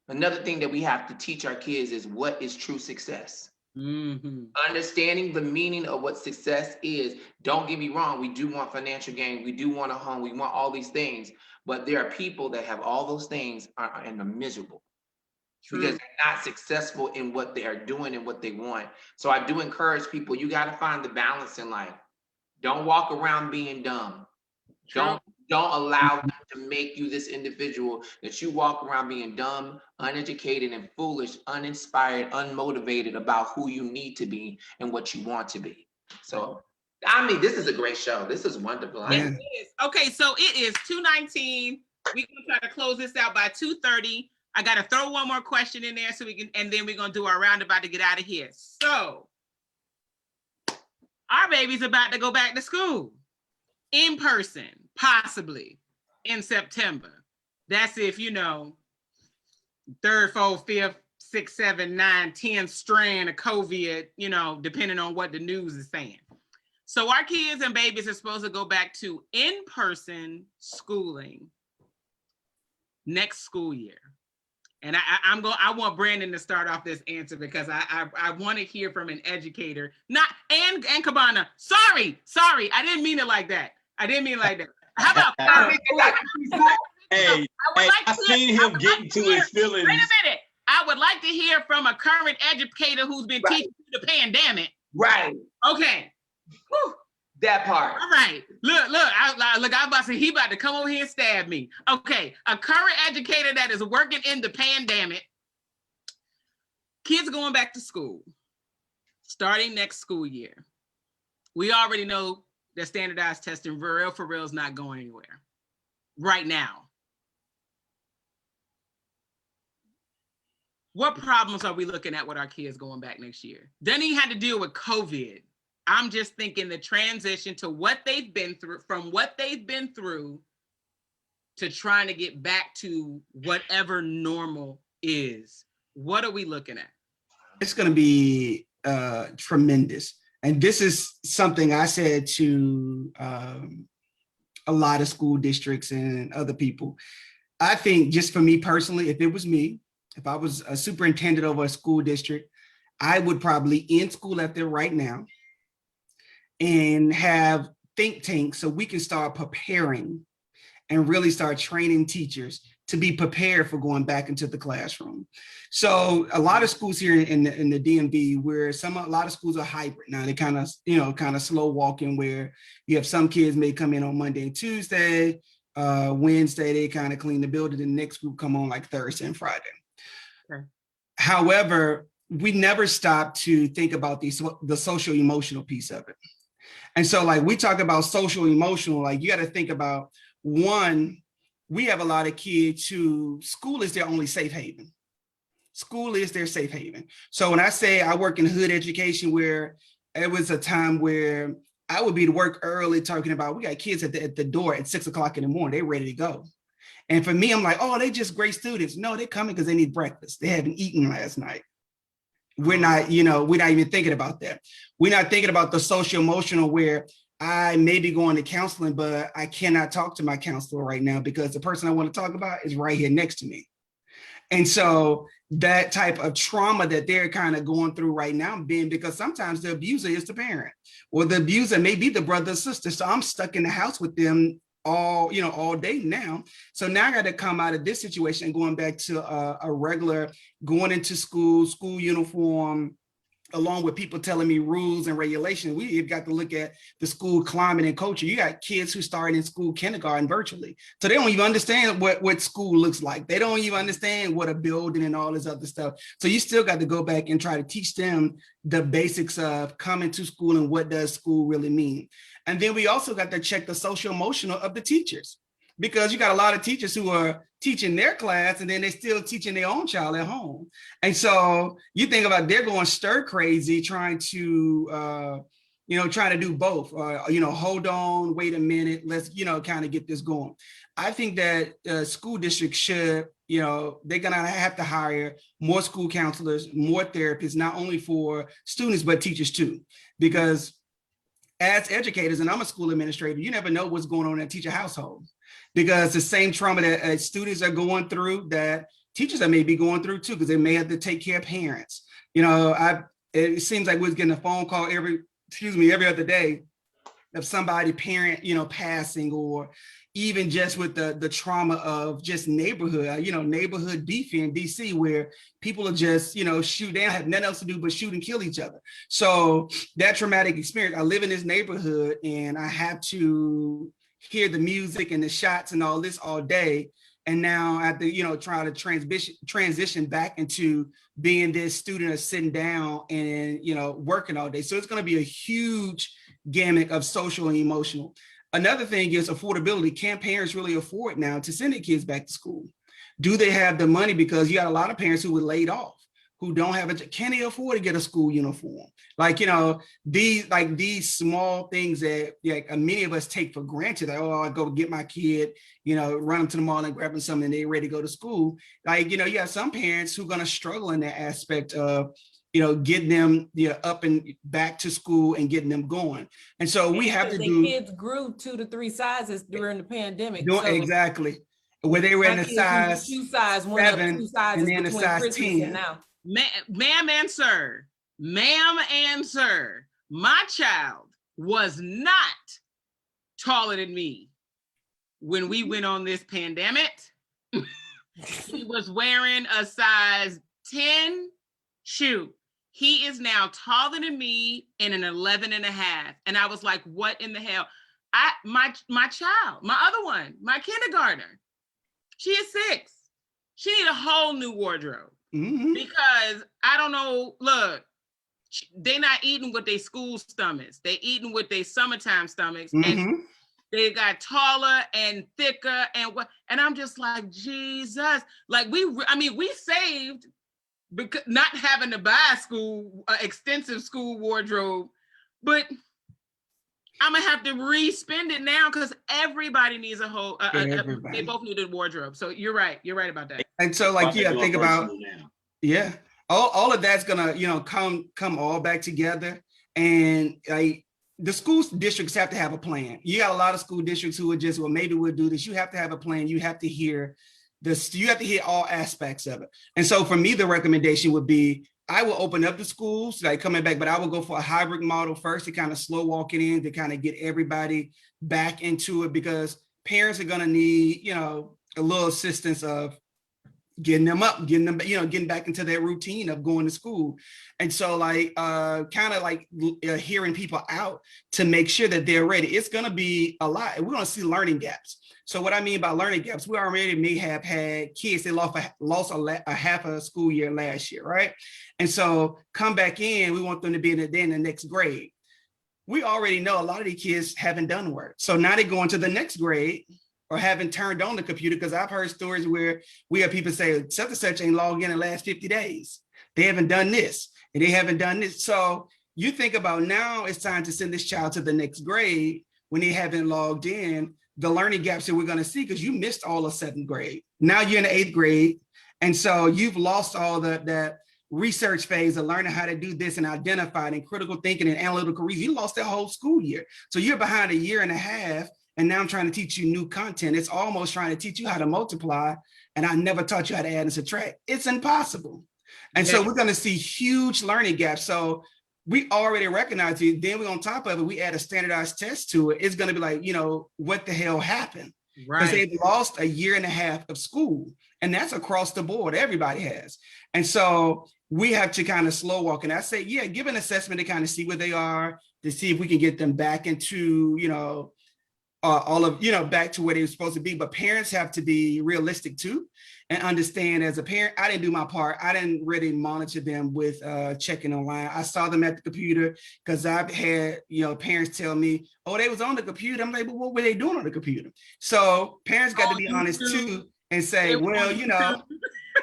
Another thing that we have to teach our kids is what is true success. Mm-hmm. Understanding the meaning of what success is. Don't get me wrong, we do want financial gain, we do want a home, we want all these things, but there are people that have all those things and are miserable. True. Because they're not successful in what they are doing and what they want. So I do encourage people, you got to find the balance in life. Don't walk around being dumb. True. Don't allow them to make you this individual that you walk around being dumb, uneducated, and foolish, uninspired, unmotivated about who you need to be and what you want to be. So, I mean, this is a great show. This is wonderful. Yes, it is. Okay, so it is 2:19. We're gonna try to close this out by 2:30. I gotta throw one more question in there so we can, and then we're gonna do our roundabout to get out of here. So, our baby's about to go back to school in person, possibly in September. That's if, 3rd, 4th, 5th, 6th, 7th, 9th, 10th strand of COVID, depending on what the news is saying. So our kids and babies are supposed to go back to in-person schooling next school year. And I want Brandon to start off this answer, because I want to hear from an educator, and Cabana. Sorry, I didn't mean it like that. How about Hey, I seen him getting to his feelings. Wait a minute. I would like to hear from a current educator who's been teaching through the pandemic. Right. Okay. Whew. That part. All right. Look, I was about to say, he about to come over here and stab me. Okay. A current educator that is working in the pandemic. Kids going back to school. starting next school year, we already know that standardized testing for real is not going anywhere right now. What problems are we looking at with our kids going back next year? Doesn't even have to deal with COVID. I'm just thinking the transition to what they've been through, from what they've been through to trying to get back to whatever normal is. What are we looking at? It's going to be tremendous. And this is something I said to a lot of school districts and other people. I think just for me personally, if it was me, if I was a superintendent of a school district, I would probably end school at there right now and have think tanks so we can start preparing and really start training teachers to be prepared for going back into the classroom. So a lot of schools here in the DMV, where a lot of schools are hybrid now, they kind of slow walking, where you have some kids may come in on Monday and Tuesday, Wednesday they kind of clean the building, the next group come on like Thursday and Friday. Okay. However, we never stop to think about the social emotional piece of it. And so like we talk about social emotional, like you got to think about, one, we have a lot of kids who school is their only safe haven. School is their safe haven. So when I say I work in hood education, where it was a time where I would be to work early talking about, we got kids at the door at 6 o'clock in the morning, they ready to go. And for me, I'm like, oh, they just great students. No, they're coming because they need breakfast. They haven't eaten last night. We're not even thinking about that. We're not thinking about the social emotional, where I may be going to counseling, but I cannot talk to my counselor right now because the person I want to talk about is right here next to me. And so that type of trauma that they're kind of going through right now, because sometimes the abuser is the parent, or the abuser may be the brother or sister. So I'm stuck in the house with them all day now. So now I got to come out of this situation and going back to a regular, going into school uniform, along with people telling me rules and regulations. We've got to look at the school climate and culture. You got kids who start in school kindergarten virtually. So they don't even understand what school looks like. They don't even understand what a building and all this other stuff. So you still got to go back and try to teach them the basics of coming to school and what does school really mean. And then we also got to check the social emotional of the teachers, because you got a lot of teachers who are teaching their class and then they're still teaching their own child at home. And so you think about, they're going stir crazy trying to do both. Hold on, wait a minute, let's, kind of get this going. I think that school districts should, they're gonna have to hire more school counselors, more therapists, not only for students, but teachers too. Because as educators, and I'm a school administrator, you never know what's going on in a teacher household, because the same trauma that students are going through, that teachers are maybe going through too, because they may have to take care of parents. It seems like we're getting a phone call every other day of somebody parent, passing, or even just with the trauma of just neighborhood beef here in DC, where people are just, shoot, they don't have nothing else to do but shoot and kill each other. So that traumatic experience, I live in this neighborhood and I have to hear the music and the shots and all this all day. And now I have to, try to transition back into being this student of sitting down and, working all day. So it's going to be a huge gamut of social and emotional. Another thing is affordability. Can parents really afford now to send their kids back to school? Do they have the money? Because you got a lot of parents who were laid off, who don't have can they afford to get a school uniform? These small things that many of us take for granted. I go get my kid, run them to the mall and grab them something and they're ready to go to school. You have some parents who are going to struggle in that aspect of, getting them up and back to school and getting them going. And so we have to do. Kids grew 2 to 3 sizes during the pandemic. Exactly. Where they were in a size 7 and then a size 10. Ma'am and sir, my child was not taller than me when we went on this pandemic. He was wearing a size 10 shoe. He is now taller than me in an 11 and a half. And I was like, what in the hell? My child, my other one, my kindergartner, she is 6. She need a whole new wardrobe. Mm-hmm. Because I don't know, look, They not eating with their school stomachs. They eating with their summertime stomachs. Mhm. And they got taller and thicker and I'm just like, Jesus. Like we saved because not having to buy extensive school wardrobe, but I'm gonna have to re-spend it now because everybody needs a whole. They both need a wardrobe. So you're right about that. And so, like, yeah, think about, yeah, all of that's gonna, come all back together, and like the school districts have to have a plan. You got a lot of school districts who are just, well, maybe we'll do this. You have to have a plan. You have to hear this. You have to hear all aspects of it. And so, for me, the recommendation would be, I will open up the schools, like coming back, but I will go for a hybrid model first to kind of slow walk it in, to kind of get everybody back into it, because parents are going to need, a little assistance of getting them up, getting back into their routine of going to school. And so, like, kind of like hearing people out to make sure that they're ready. It's going to be a lot. We're going to see learning gaps. So what I mean by learning gaps, we already may have had kids that lost a half a school year last year, right? And so come back in, we want them to be in the next grade. We already know a lot of these kids haven't done work. So now they're going to the next grade or haven't turned on the computer, because I've heard stories where we have people say such and such ain't logged in the last 50 days. They haven't done this and they haven't done this. So you think about, now it's time to send this child to the next grade when they haven't logged in. The learning gaps that we're going to see, because you missed all of 7th grade. Now you're in the 8th grade. And so you've lost all that research phase of learning how to do this and identify and critical thinking and analytical reasoning. You lost that whole school year. So you're behind a year and a half. And now I'm trying to teach you new content. It's almost trying to teach you how to multiply. And I never taught you how to add and subtract. It's impossible. And so we're going to see huge learning gaps. So we already recognize it. Then we, on top of it, we add a standardized test to it. It's going to be like, what the hell happened? Because they've lost a year and a half of school. And that's across the board. Everybody has. And so we have to kind of slow walk. And I say, yeah, give an assessment to kind of see where they are, to see if we can get them back into, back to where they were supposed to be. But parents have to be realistic too, and understand, as a parent, I didn't do my part. I didn't really monitor them with checking online. I saw them at the computer, because I've had, parents tell me, oh, they was on the computer. I'm like, but what were they doing on the computer? So parents got to be honest too and say, well,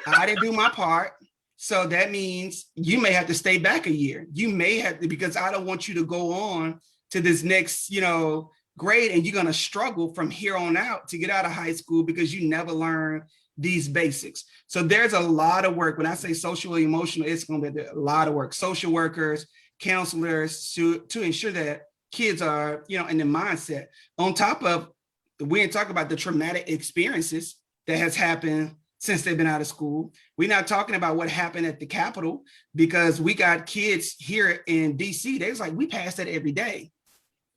I didn't do my part. So that means you may have to stay back a year. You may have to, because I don't want you to go on to this next, grade, and you're going to struggle from here on out to get out of high school because you never learn these basics. So there's a lot of work. When I say social and emotional, it's going to be a lot of work. Social workers, counselors, to ensure that kids are, in the mindset. On top of, we ain't talking about the traumatic experiences that has happened since they've been out of school. We're not talking about what happened at the Capitol, because we got kids here in DC. They was like, we pass that every day.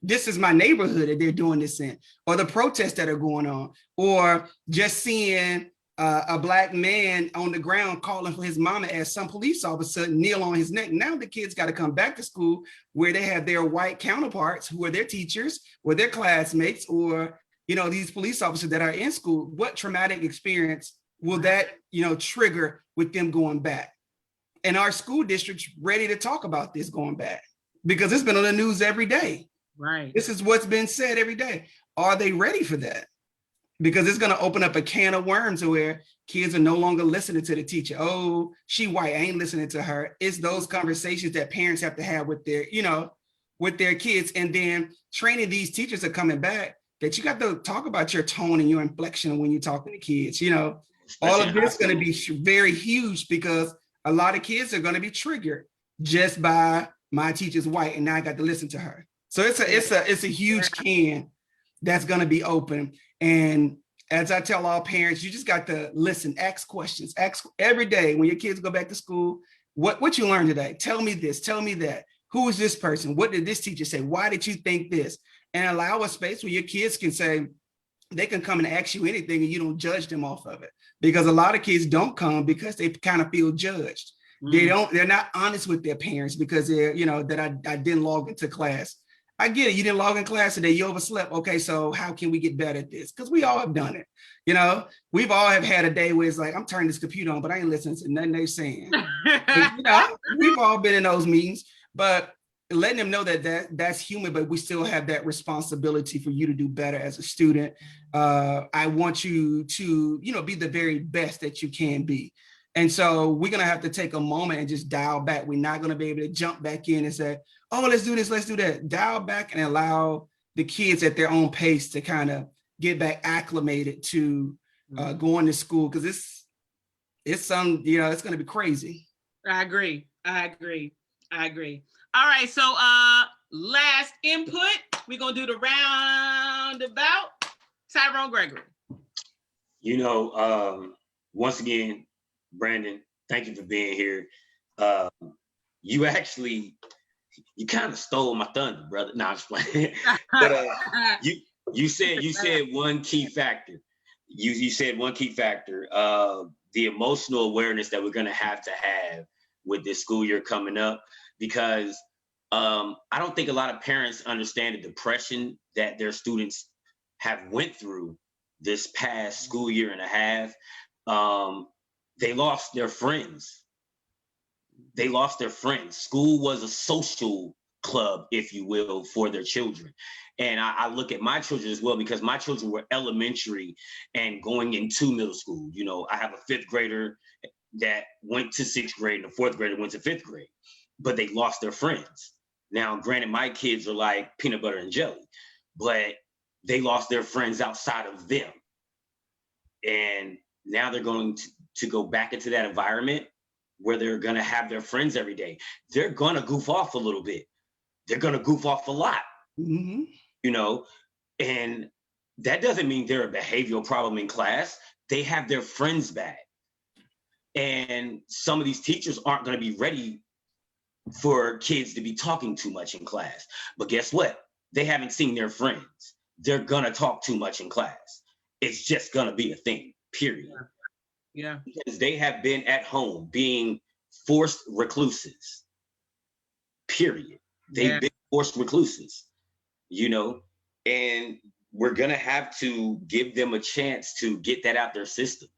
This is my neighborhood that they're doing this in, or the protests that are going on, or just seeing a Black man on the ground calling for his mama as some police officer kneel on his neck. Now the kids got to come back to school where they have their white counterparts who are their teachers or their classmates, or, these police officers that are in school. What traumatic experience will that, trigger with them going back? And our school district's ready to talk about this going back, because it's been on the news every day. Right. This is what's been said every day. Are they ready for that? Because it's going to open up a can of worms where kids are no longer listening to the teacher. Oh, she white, I ain't listening to her. It's those conversations that parents have to have with their, with their kids. And then training these teachers that are coming back, that you got to talk about your tone and your inflection when you're talking to kids. All of this is going to be very huge, because a lot of kids are going to be triggered just by my teacher's white, and now I got to listen to her. So it's a huge can that's going to be open. And as I tell all parents, you just got to listen, ask questions, ask every day when your kids go back to school. What you learned today? Tell me this, tell me that. Who is this person? What did this teacher say? Why did you think this? And allow a space where your kids can say, they can come and ask you anything and you don't judge them off of it. Because a lot of kids don't come because they kind of feel judged. They're not honest with their parents because they're, that I didn't log into class. I get it. You didn't log in class today. You overslept. Okay, so how can we get better at this? Because we all have done it. We've all have had a day where it's like, I'm turning this computer on, but I ain't listening to nothing they're saying. We've all been in those meetings. but letting them know that's human, but we still have that responsibility for you to do better as a student. I want you to, be the very best that you can be. And so we're going to have to take a moment and just dial back. We're not going to be able to jump back in and say, oh, let's do this, let's do that. Dial back and allow the kids at their own pace to kind of get back acclimated to going to school, because it's going to be crazy. I agree. All right, so last input, we're gonna do the roundabout. Tyrone, Greggory. Once again, Brandon, thank you for being here. You kind of stole my thunder, brother. No, I'm just playing. But you said one key factor. You said one key factor, the emotional awareness that we're gonna have with this school year coming up, because I don't think a lot of parents understand the depression that their students have went through this past school year and a half. They lost their friends. School was a social club, if you will, for their children. And I look at my children as well, because my children were elementary and going into middle school. I have a 5th grader that went to 6th grade and a 4th grader went to 5th grade, but they lost their friends. Now, granted, my kids are like peanut butter and jelly, but they lost their friends outside of them. And now they're going to go back into that environment where they're going to have their friends every day. They're going to goof off a little bit. They're going to goof off a lot, and that doesn't mean they're a behavioral problem in class. They have their friends back. And some of these teachers aren't going to be ready for kids to be talking too much in class. But guess what? They haven't seen their friends. They're going to talk too much in class. It's just going to be a thing, period. Yeah. Because they have been at home being forced recluses, period. They've been forced recluses, and we're going to have to give them a chance to get that out their system,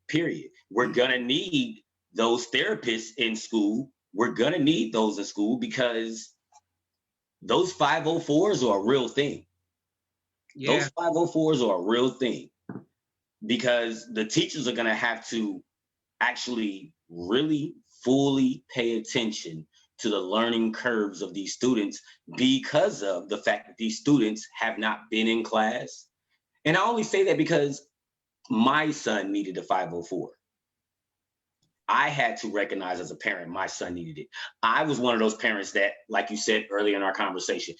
period. We're going to need those therapists in school. We're going to need those in school, because those 504s are a real thing. Yeah. Those 504s are a real thing, because the teachers are going to have to actually really fully pay attention to the learning curves of these students, because of the fact that these students have not been in class. And I only say that because my son needed a 504. I had to recognize as a parent, my son needed it. I was one of those parents that, like you said earlier in our conversation,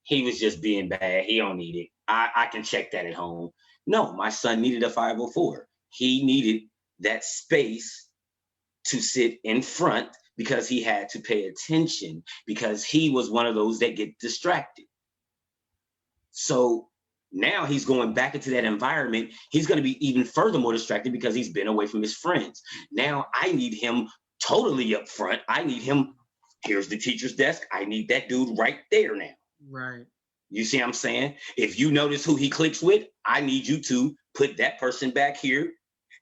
he was just being bad. He don't need it. I can check that at home. No, my son needed a 504. He needed that space to sit in front, because he had to pay attention, because he was one of those that get distracted. So now he's going back into that environment. He's going to be even further more distracted because he's been away from his friends. Now I need him totally up front. I need him, here's the teacher's desk. I need that dude right there now. Right. You see what I'm saying? If you notice who he clicks with, I need you to put that person back here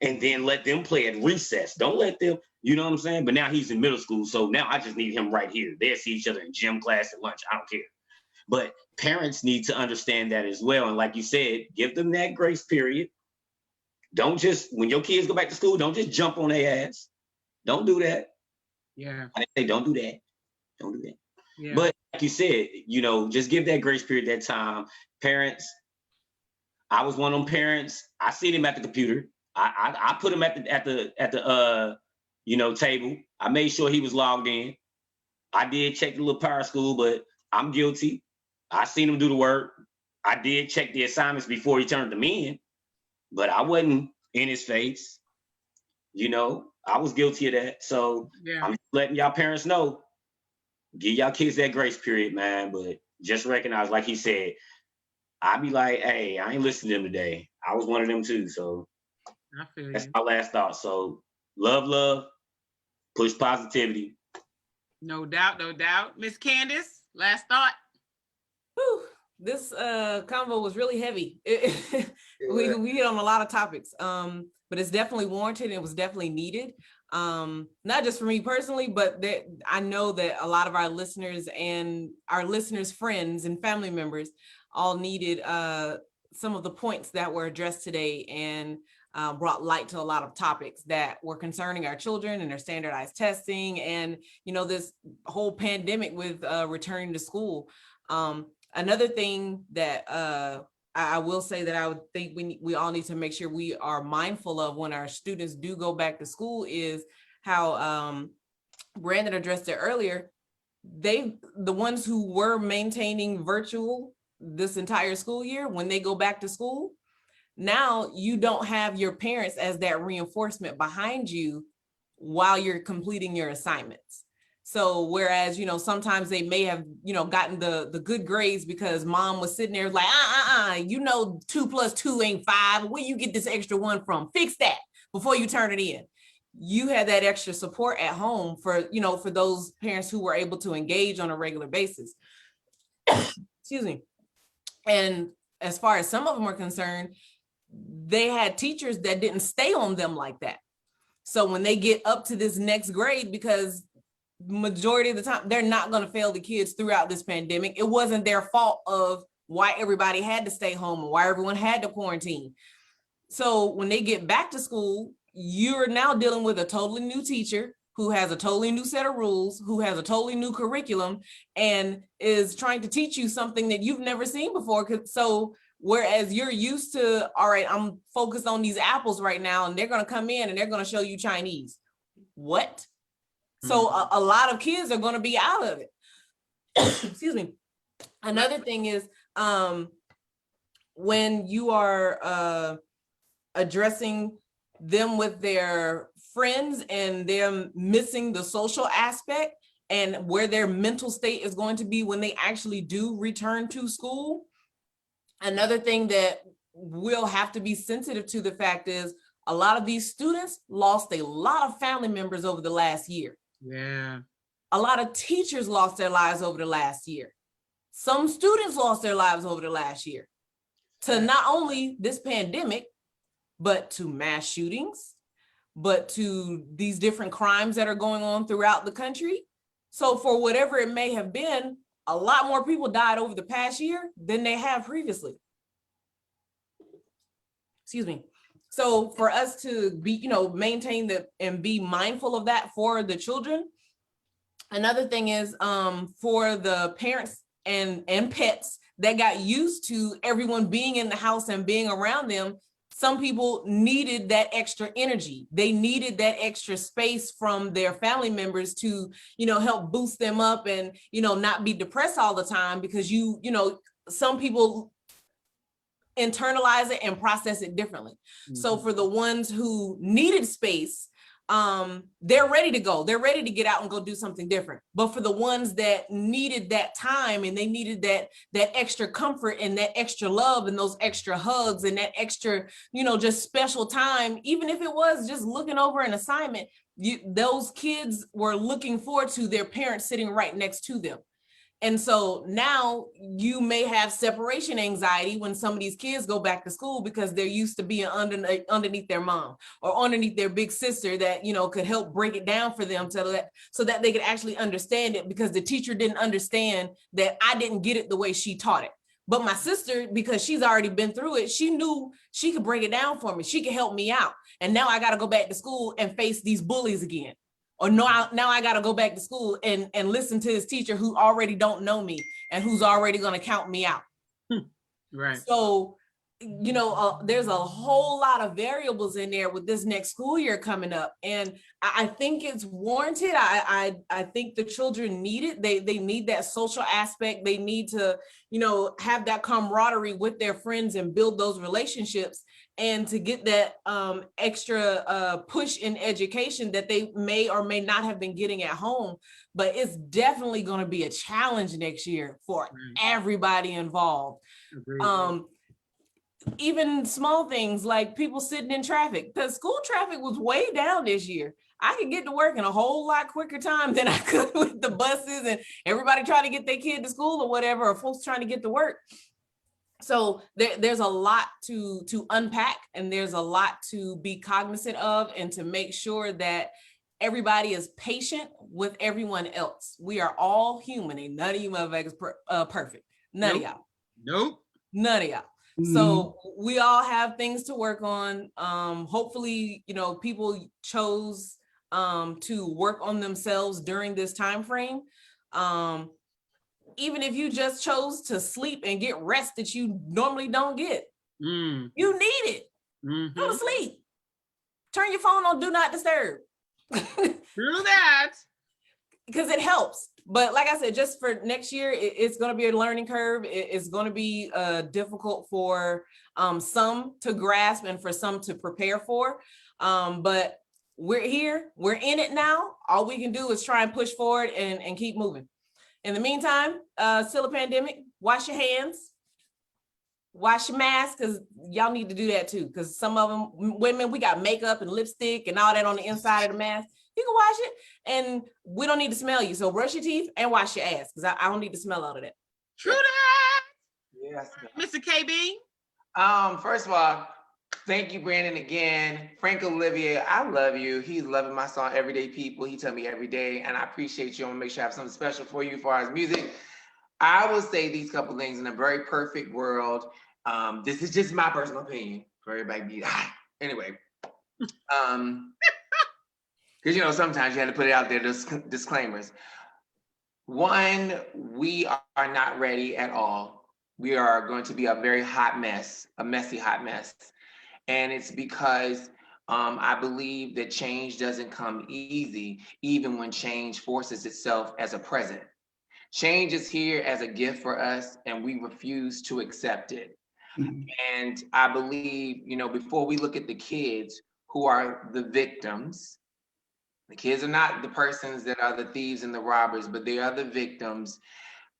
and then let them play at recess. Don't let them, you know what I'm saying? But now he's in middle school, so now I just need him right here. They'll see each other in gym class, at lunch, I don't care. But parents need to understand that as well. And like you said, give them that grace period. Don't just, when your kids go back to school, don't just jump on their ass. Don't do that. Yeah. I say don't do that. Don't do that. Yeah. But like you said, just give that grace period, that time. Parents, I was one of them parents. I seen him at the computer. I put him at the table. I made sure he was logged in. I did check the little power school, but I'm guilty. I seen him do the work. I did check the assignments before he turned them in, but I wasn't in his face. I was guilty of that. So yeah. I'm letting y'all parents know, give y'all kids that grace period, man. But just recognize, like he said, I be like, hey, I ain't listening to them today. I was one of them too. So I feel that's my last thought. So love, push positivity. No doubt, no doubt. Miss Candice, last thought. Whew, this convo was really heavy. We hit on a lot of topics, but it's definitely warranted. It was definitely needed. not just for me personally, but that I know that a lot of our listeners and our listeners' friends and family members all needed some of the points that were addressed today, and brought light to a lot of topics that were concerning our children and their standardized testing, and this whole pandemic with returning to school. Another thing that I will say that I would think we all need to make sure we are mindful of when our students do go back to school is how Brandon addressed it earlier. The ones who were maintaining virtual this entire school year, when they go back to school, now you don't have your parents as that reinforcement behind you while you're completing your assignments. So whereas, sometimes they may have, gotten the good grades because mom was sitting there like, 2 + 2 ain't 5. Where you get this extra 1 from? Fix that before you turn it in. You had that extra support at home for those parents who were able to engage on a regular basis. Excuse me. And as far as some of them are concerned, they had teachers that didn't stay on them like that. So when they get up to this next grade, because majority of the time they're not going to fail the kids throughout this pandemic, it wasn't their fault of why everybody had to stay home and why everyone had to quarantine. So when they get back to school, you're now dealing with a totally new teacher who has a totally new set of rules, who has a totally new curriculum, and is trying to teach you something that you've never seen before. So whereas you're used to, all right, I'm focused on these apples right now, and they're going to come in and they're going to show you Chinese. What? So a lot of kids are going to be out of it. Excuse me. Another thing is when you are addressing them with their friends and them missing the social aspect and where their mental state is going to be when they actually do return to school. Another thing that we'll have to be sensitive to the fact is a lot of these students lost a lot of family members over the last year. Yeah. A lot of teachers lost their lives over the last year. Some students lost their lives over the last year to not only this pandemic, but to mass shootings, but to these different crimes that are going on throughout the country. So for whatever it may have been, a lot more people died over the past year than they have previously. Excuse me. So for us to be, maintain that and be mindful of that for the children. Another thing is for the parents and pets that got used to everyone being in the house and being around them. Some people needed that extra energy. They needed that extra space from their family members to, help boost them up and, not be depressed all the time, because some people internalize it and process it differently. Mm-hmm. So for the ones who needed space, they're ready to go. They're ready to get out and go do something different. But for the ones that needed that time and they needed that extra comfort and that extra love and those extra hugs and that extra, just special time, even if it was just looking over an assignment, those kids were looking forward to their parents sitting right next to them. And so now you may have separation anxiety when some of these kids go back to school because they're used to being underneath their mom or underneath their big sister that, could help break it down for them so that they could actually understand it, because the teacher didn't understand that I didn't get it the way she taught it. But my sister, because she's already been through it, she knew she could break it down for me. She could help me out. And now I got to go back to school and face these bullies again. Or now I got to go back to school and listen to this teacher who already don't know me and who's already going to count me out. Right. So, there's a whole lot of variables in there with this next school year coming up. And I think it's warranted. I think the children need it. They need that social aspect. They need to, have that camaraderie with their friends and build those relationships, and to get that extra push in education that they may or may not have been getting at home. But it's definitely going to be a challenge next year for everybody involved. Agreed. Even small things like people sitting in traffic. The school traffic was way down this year. I could get to work in a whole lot quicker time than I could with the buses and everybody trying to get their kid to school or whatever, or folks trying to get to work. So there's a lot to unpack, and there's a lot to be cognizant of, and to make sure that everybody is patient with everyone else. We are all human, and none of you motherfuckers perfect. None of y'all. Nope. None of y'all. So we all have things to work on. Hopefully, you know, people chose to work on themselves during this time frame. Even if you just chose to sleep and get rest that you normally don't get, you need it. Go to sleep. Turn your phone on Do Not Disturb. True that. Because it helps. But like I said, just for next year, it's going to be a learning curve. It's going to be difficult for some to grasp and for some to prepare for. But we're here. We're in it now. All we can do is try and push forward and keep moving. In the meantime, still a pandemic. Wash your hands. Wash your mask, because y'all need to do that too. Because some of them, women, we got makeup and lipstick and all that on the inside of the mask. You can wash it, and we don't need to smell you. So brush your teeth and wash your ass, because I don't need to smell out of that. True that. Yes. Mr. KB. First of all, thank you, Brandon, again. Frank Olivier, I love you. He's loving my song, Everyday People. He tell me every day, and I appreciate you. I'm gonna make sure I have something special for you as far as music. I will say these couple things. In a very perfect world, this is just my personal opinion. For everybody be anyway. Because you know sometimes you have to put it out there. Disclaimers. One, we are not ready at all. We are going to be a very hot mess, a messy hot mess, and it's because I believe that change doesn't come easy, even when change forces itself as a present. Change is here as a gift for us, and we refuse to accept it. And I believe, you know, before we look at the kids who are the victims, the kids are not the persons that are the thieves and the robbers, but they are the victims.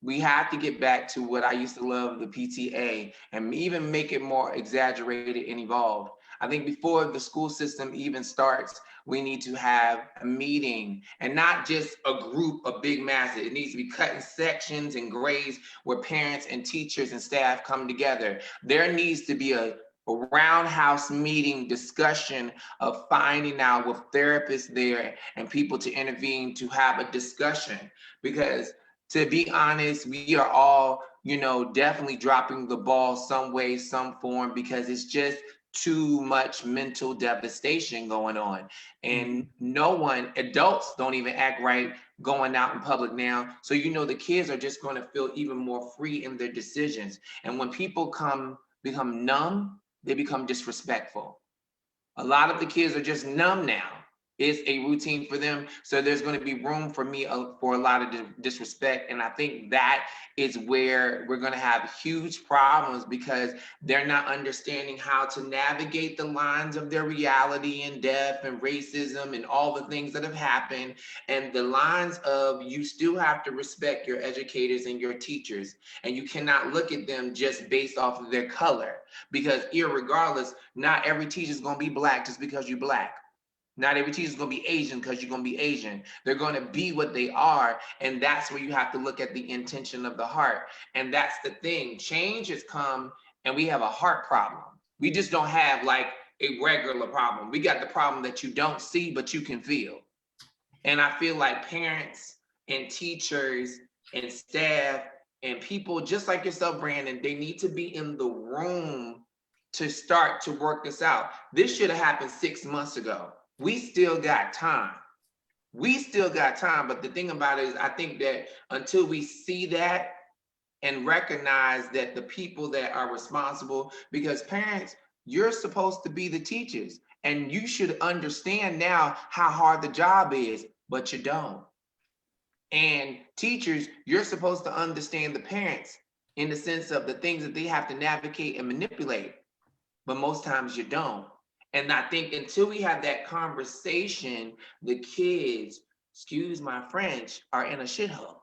We have to get back to what I used to love, the PTA, and even make it more exaggerated and evolved. I think before the school system even starts, we need to have a meeting, and not just a group of big masses. It needs to be cut in sections and grades where parents and teachers and staff come together. There needs to be a roundhouse meeting discussion of finding out with therapists there and people to intervene to have a discussion. Because to be honest, we are all, you know, definitely dropping the ball some way, some form, because it's just too much mental devastation going on. And no one, adults don't even act right going out in public now. So, you know, the kids are just going to feel even more free in their decisions. And when people become numb, they become disrespectful. A lot of the kids are just numb now. It's a routine for them. So there's going to be room for me for a lot of disrespect. And I think that is where we're going to have huge problems, because they're not understanding how to navigate the lines of their reality and death and racism and all the things that have happened. And the lines of, you still have to respect your educators and your teachers. And you cannot look at them just based off of their color, because irregardless, not every teacher is going to be Black just because you're Black. Not every teacher is going to be Asian because you're going to be Asian. They're going to be what they are. And that's where you have to look at the intention of the heart. And that's the thing. Change has come, and we have a heart problem. We just don't have like a regular problem. We got the problem that you don't see, but you can feel. And I feel like parents and teachers and staff and people just like yourself, Brandon, they need to be in the room to start to work this out. This should have happened 6 months ago. We still got time. We still got time. But the thing about it is, I think that until we see that and recognize that the people that are responsible, because parents, you're supposed to be the teachers, and you should understand now how hard the job is, but you don't. And teachers, you're supposed to understand the parents in the sense of the things that they have to navigate and manipulate, but most times you don't. And I think until we have that conversation, the kids, excuse my French, are in a shithole.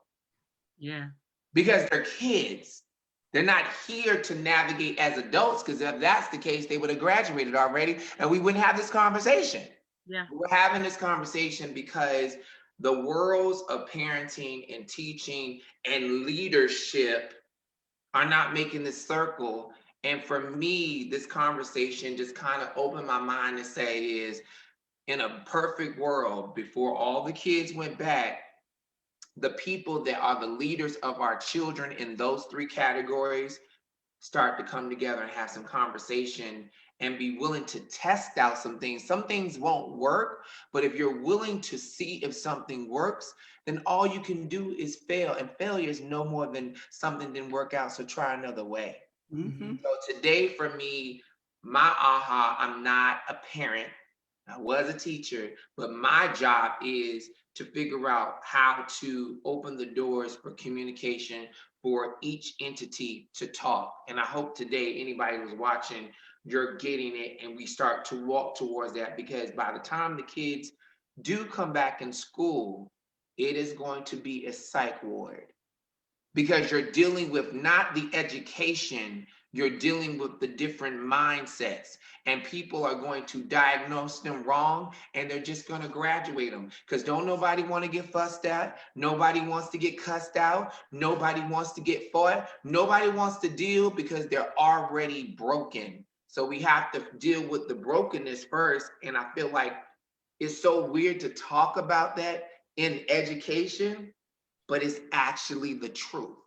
Yeah. Because they're kids. They're not here to navigate as adults, because if that's the case, they would have graduated already and we wouldn't have this conversation. Yeah. We're having this conversation because the worlds of parenting and teaching and leadership are not making this circle. And for me, this conversation just kind of opened my mind to say is, in a perfect world, before all the kids went back, the people that are the leaders of our children in those three categories start to come together and have some conversation and be willing to test out some things. Some things won't work, but if you're willing to see if something works, then all you can do is fail. And failure is no more than something didn't work out, so try another way. Mhm. So today for me, my aha, I'm not a parent. I was a teacher, but my job is to figure out how to open the doors for communication for each entity to talk. And I hope today anybody who's watching, you're getting it and we start to walk towards that, because by the time the kids do come back in school, it is going to be a psych ward, because you're dealing with not the education, you're dealing with the different mindsets, and people are going to diagnose them wrong and they're just going to graduate them, because don't nobody want to get fussed at, nobody wants to get cussed out, nobody wants to get fought, nobody wants to deal because they're already broken. So we have to deal with the brokenness first, and I feel like it's so weird to talk about that in education, but it's actually the truth.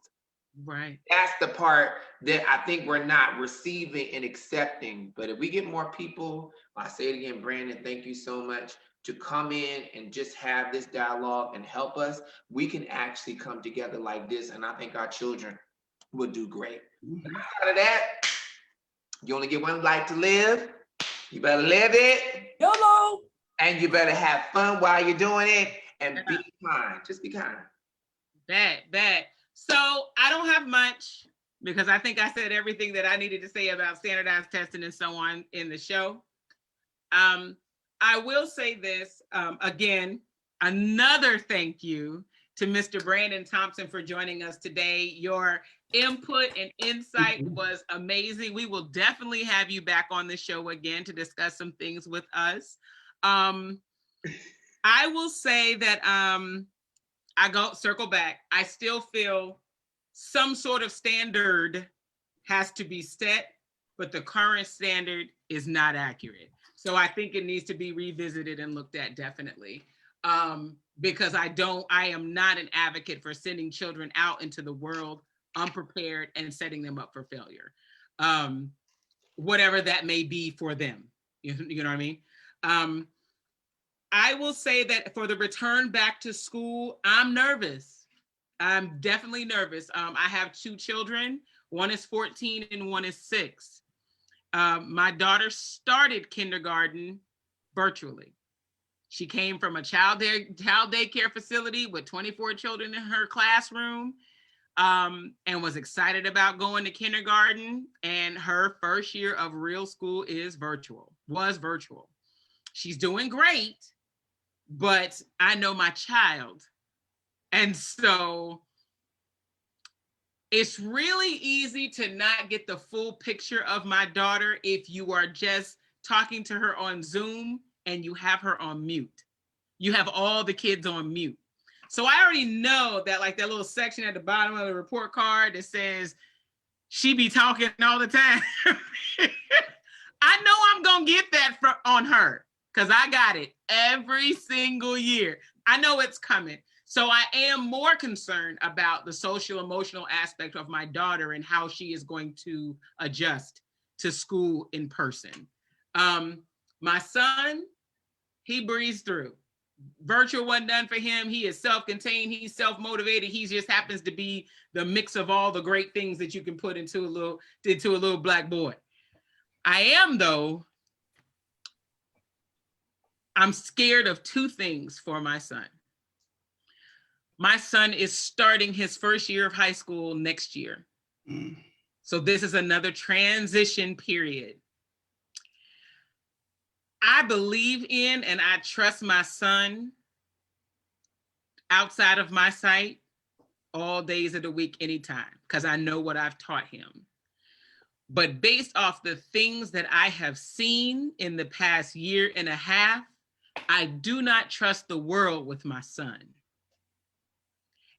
Right. That's the part that I think we're not receiving and accepting. But if we get more people, I say it again, Brandon, thank you so much, to come in and just have this dialogue and help us, we can actually come together like this. And I think our children will do great. Outside of that, you only get one life to live. You better live it. YOLO. And you better have fun while you're doing it, and be kind. Just be kind. That. So I don't have much, because I think I said everything that I needed to say about standardized testing and so on in the show. I will say this, again, another thank you to Mr. Brandon Thompson for joining us today. Your input and insight was amazing. We will definitely have you back on the show again to discuss some things with us. I will say that circle back. I still feel some sort of standard has to be set, but the current standard is not accurate. So I think it needs to be revisited and looked at, definitely. Because I am not an advocate for sending children out into the world unprepared and setting them up for failure. Whatever that may be for them. You know what I mean? I will say that for the return back to school, I'm nervous. I'm definitely nervous. I have two children. One is 14 and one is 6. My daughter started kindergarten virtually. She came from a child daycare facility with 24 children in her classroom, and was excited about going to kindergarten. And her first year of real school was virtual. She's doing great, but I know my child. And so it's really easy to not get the full picture of my daughter if you are just talking to her on Zoom and you have her on mute. You have all the kids on mute. So I already know that, like, that little section at the bottom of the report card that says she be talking all the time. I know I'm gonna get that on her, because I got it every single year. I know it's coming. So I am more concerned about the social emotional aspect of my daughter and how she is going to adjust to school in person. My son, he breezed through. Virtual wasn't done for him. He is self-contained. He's self-motivated. He just happens to be the mix of all the great things that you can put into a little black boy. I'm scared of two things for my son. My son is starting his first year of high school next year. So this is another transition period. I believe in and I trust my son outside of my sight all days of the week, anytime, because I know what I've taught him. But based off the things that I have seen in the past year and a half, I do not trust the world with my son.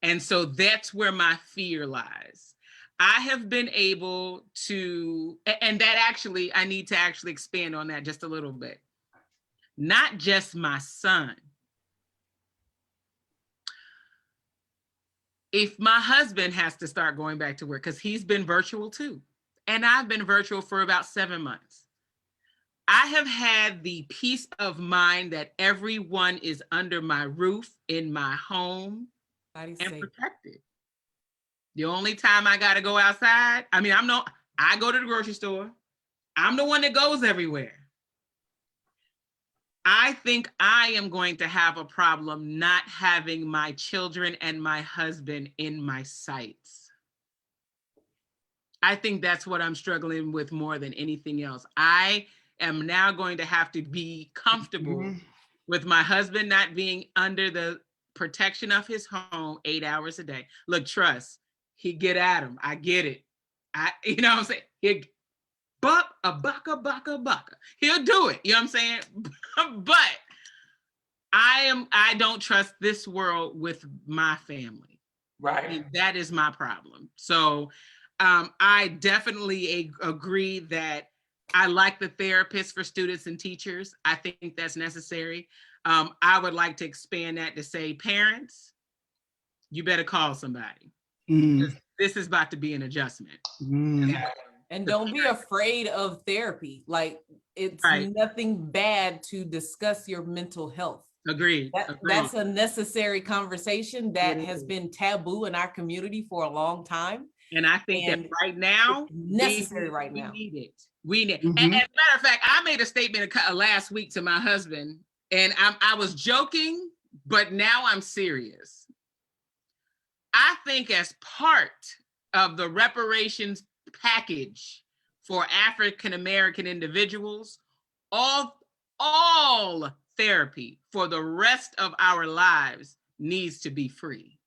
And so that's where my fear lies. I have been able to, and that actually, I need to actually expand on that just a little bit. not just my son. If my husband has to start going back to work, because he's been virtual too, and I've been virtual for about 7 months, I have had the peace of mind that everyone is under my roof, in my home, and protected. The only time I got to go outside, I go to the grocery store. I'm the one that goes everywhere. I think I am going to have a problem not having my children and my husband in my sights. I think that's what I'm struggling with more than anything else. I am now going to have to be comfortable with my husband not being under the protection of his home 8 hours a day. Look, trust, he get at him. I get it. You know what I'm saying? Bucka. He'll do it. You know what I'm saying? But I don't trust this world with my family. Right. That is my problem. So I definitely agree that I like the therapists for students and teachers. I think that's necessary. I would like to expand that to say, parents, you better call somebody. This is about to be an adjustment. Yeah. And don't be afraid of therapy. Like, it's nothing bad to discuss your mental health. Agreed. That's a necessary conversation that has been taboo in our community for a long time. And I think that right now, necessary right now. We need it. We need. And as a matter of fact, I made a statement last week to my husband, and I was joking, but now I'm serious. I think as part of the reparations package for African-American individuals, all therapy for the rest of our lives needs to be free.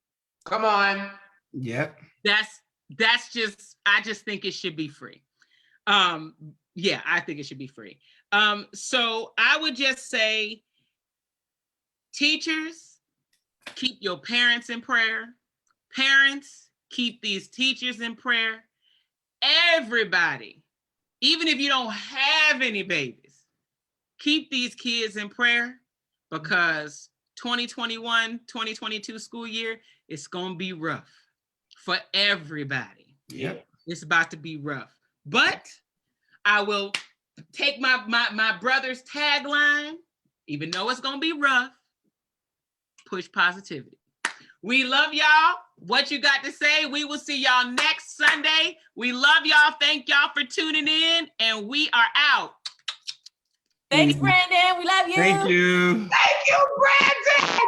Come on. Yep. That's just, I just think it should be free. Yeah, I think it should be free. So I would just say, teachers, keep your parents in prayer. Parents, keep these teachers in prayer. Everybody, even if you don't have any babies, keep these kids in prayer, because 2021, 2022 school year, it's going to be rough for everybody. Yep. It's about to be rough. But I will take my brother's tagline, even though it's going to be rough, push positivity. We love y'all. What you got to say? We will see y'all next Sunday. We love y'all. Thank y'all for tuning in, and we are out. Thanks, Brandon. We love you. Thank you. Thank you, Brandon.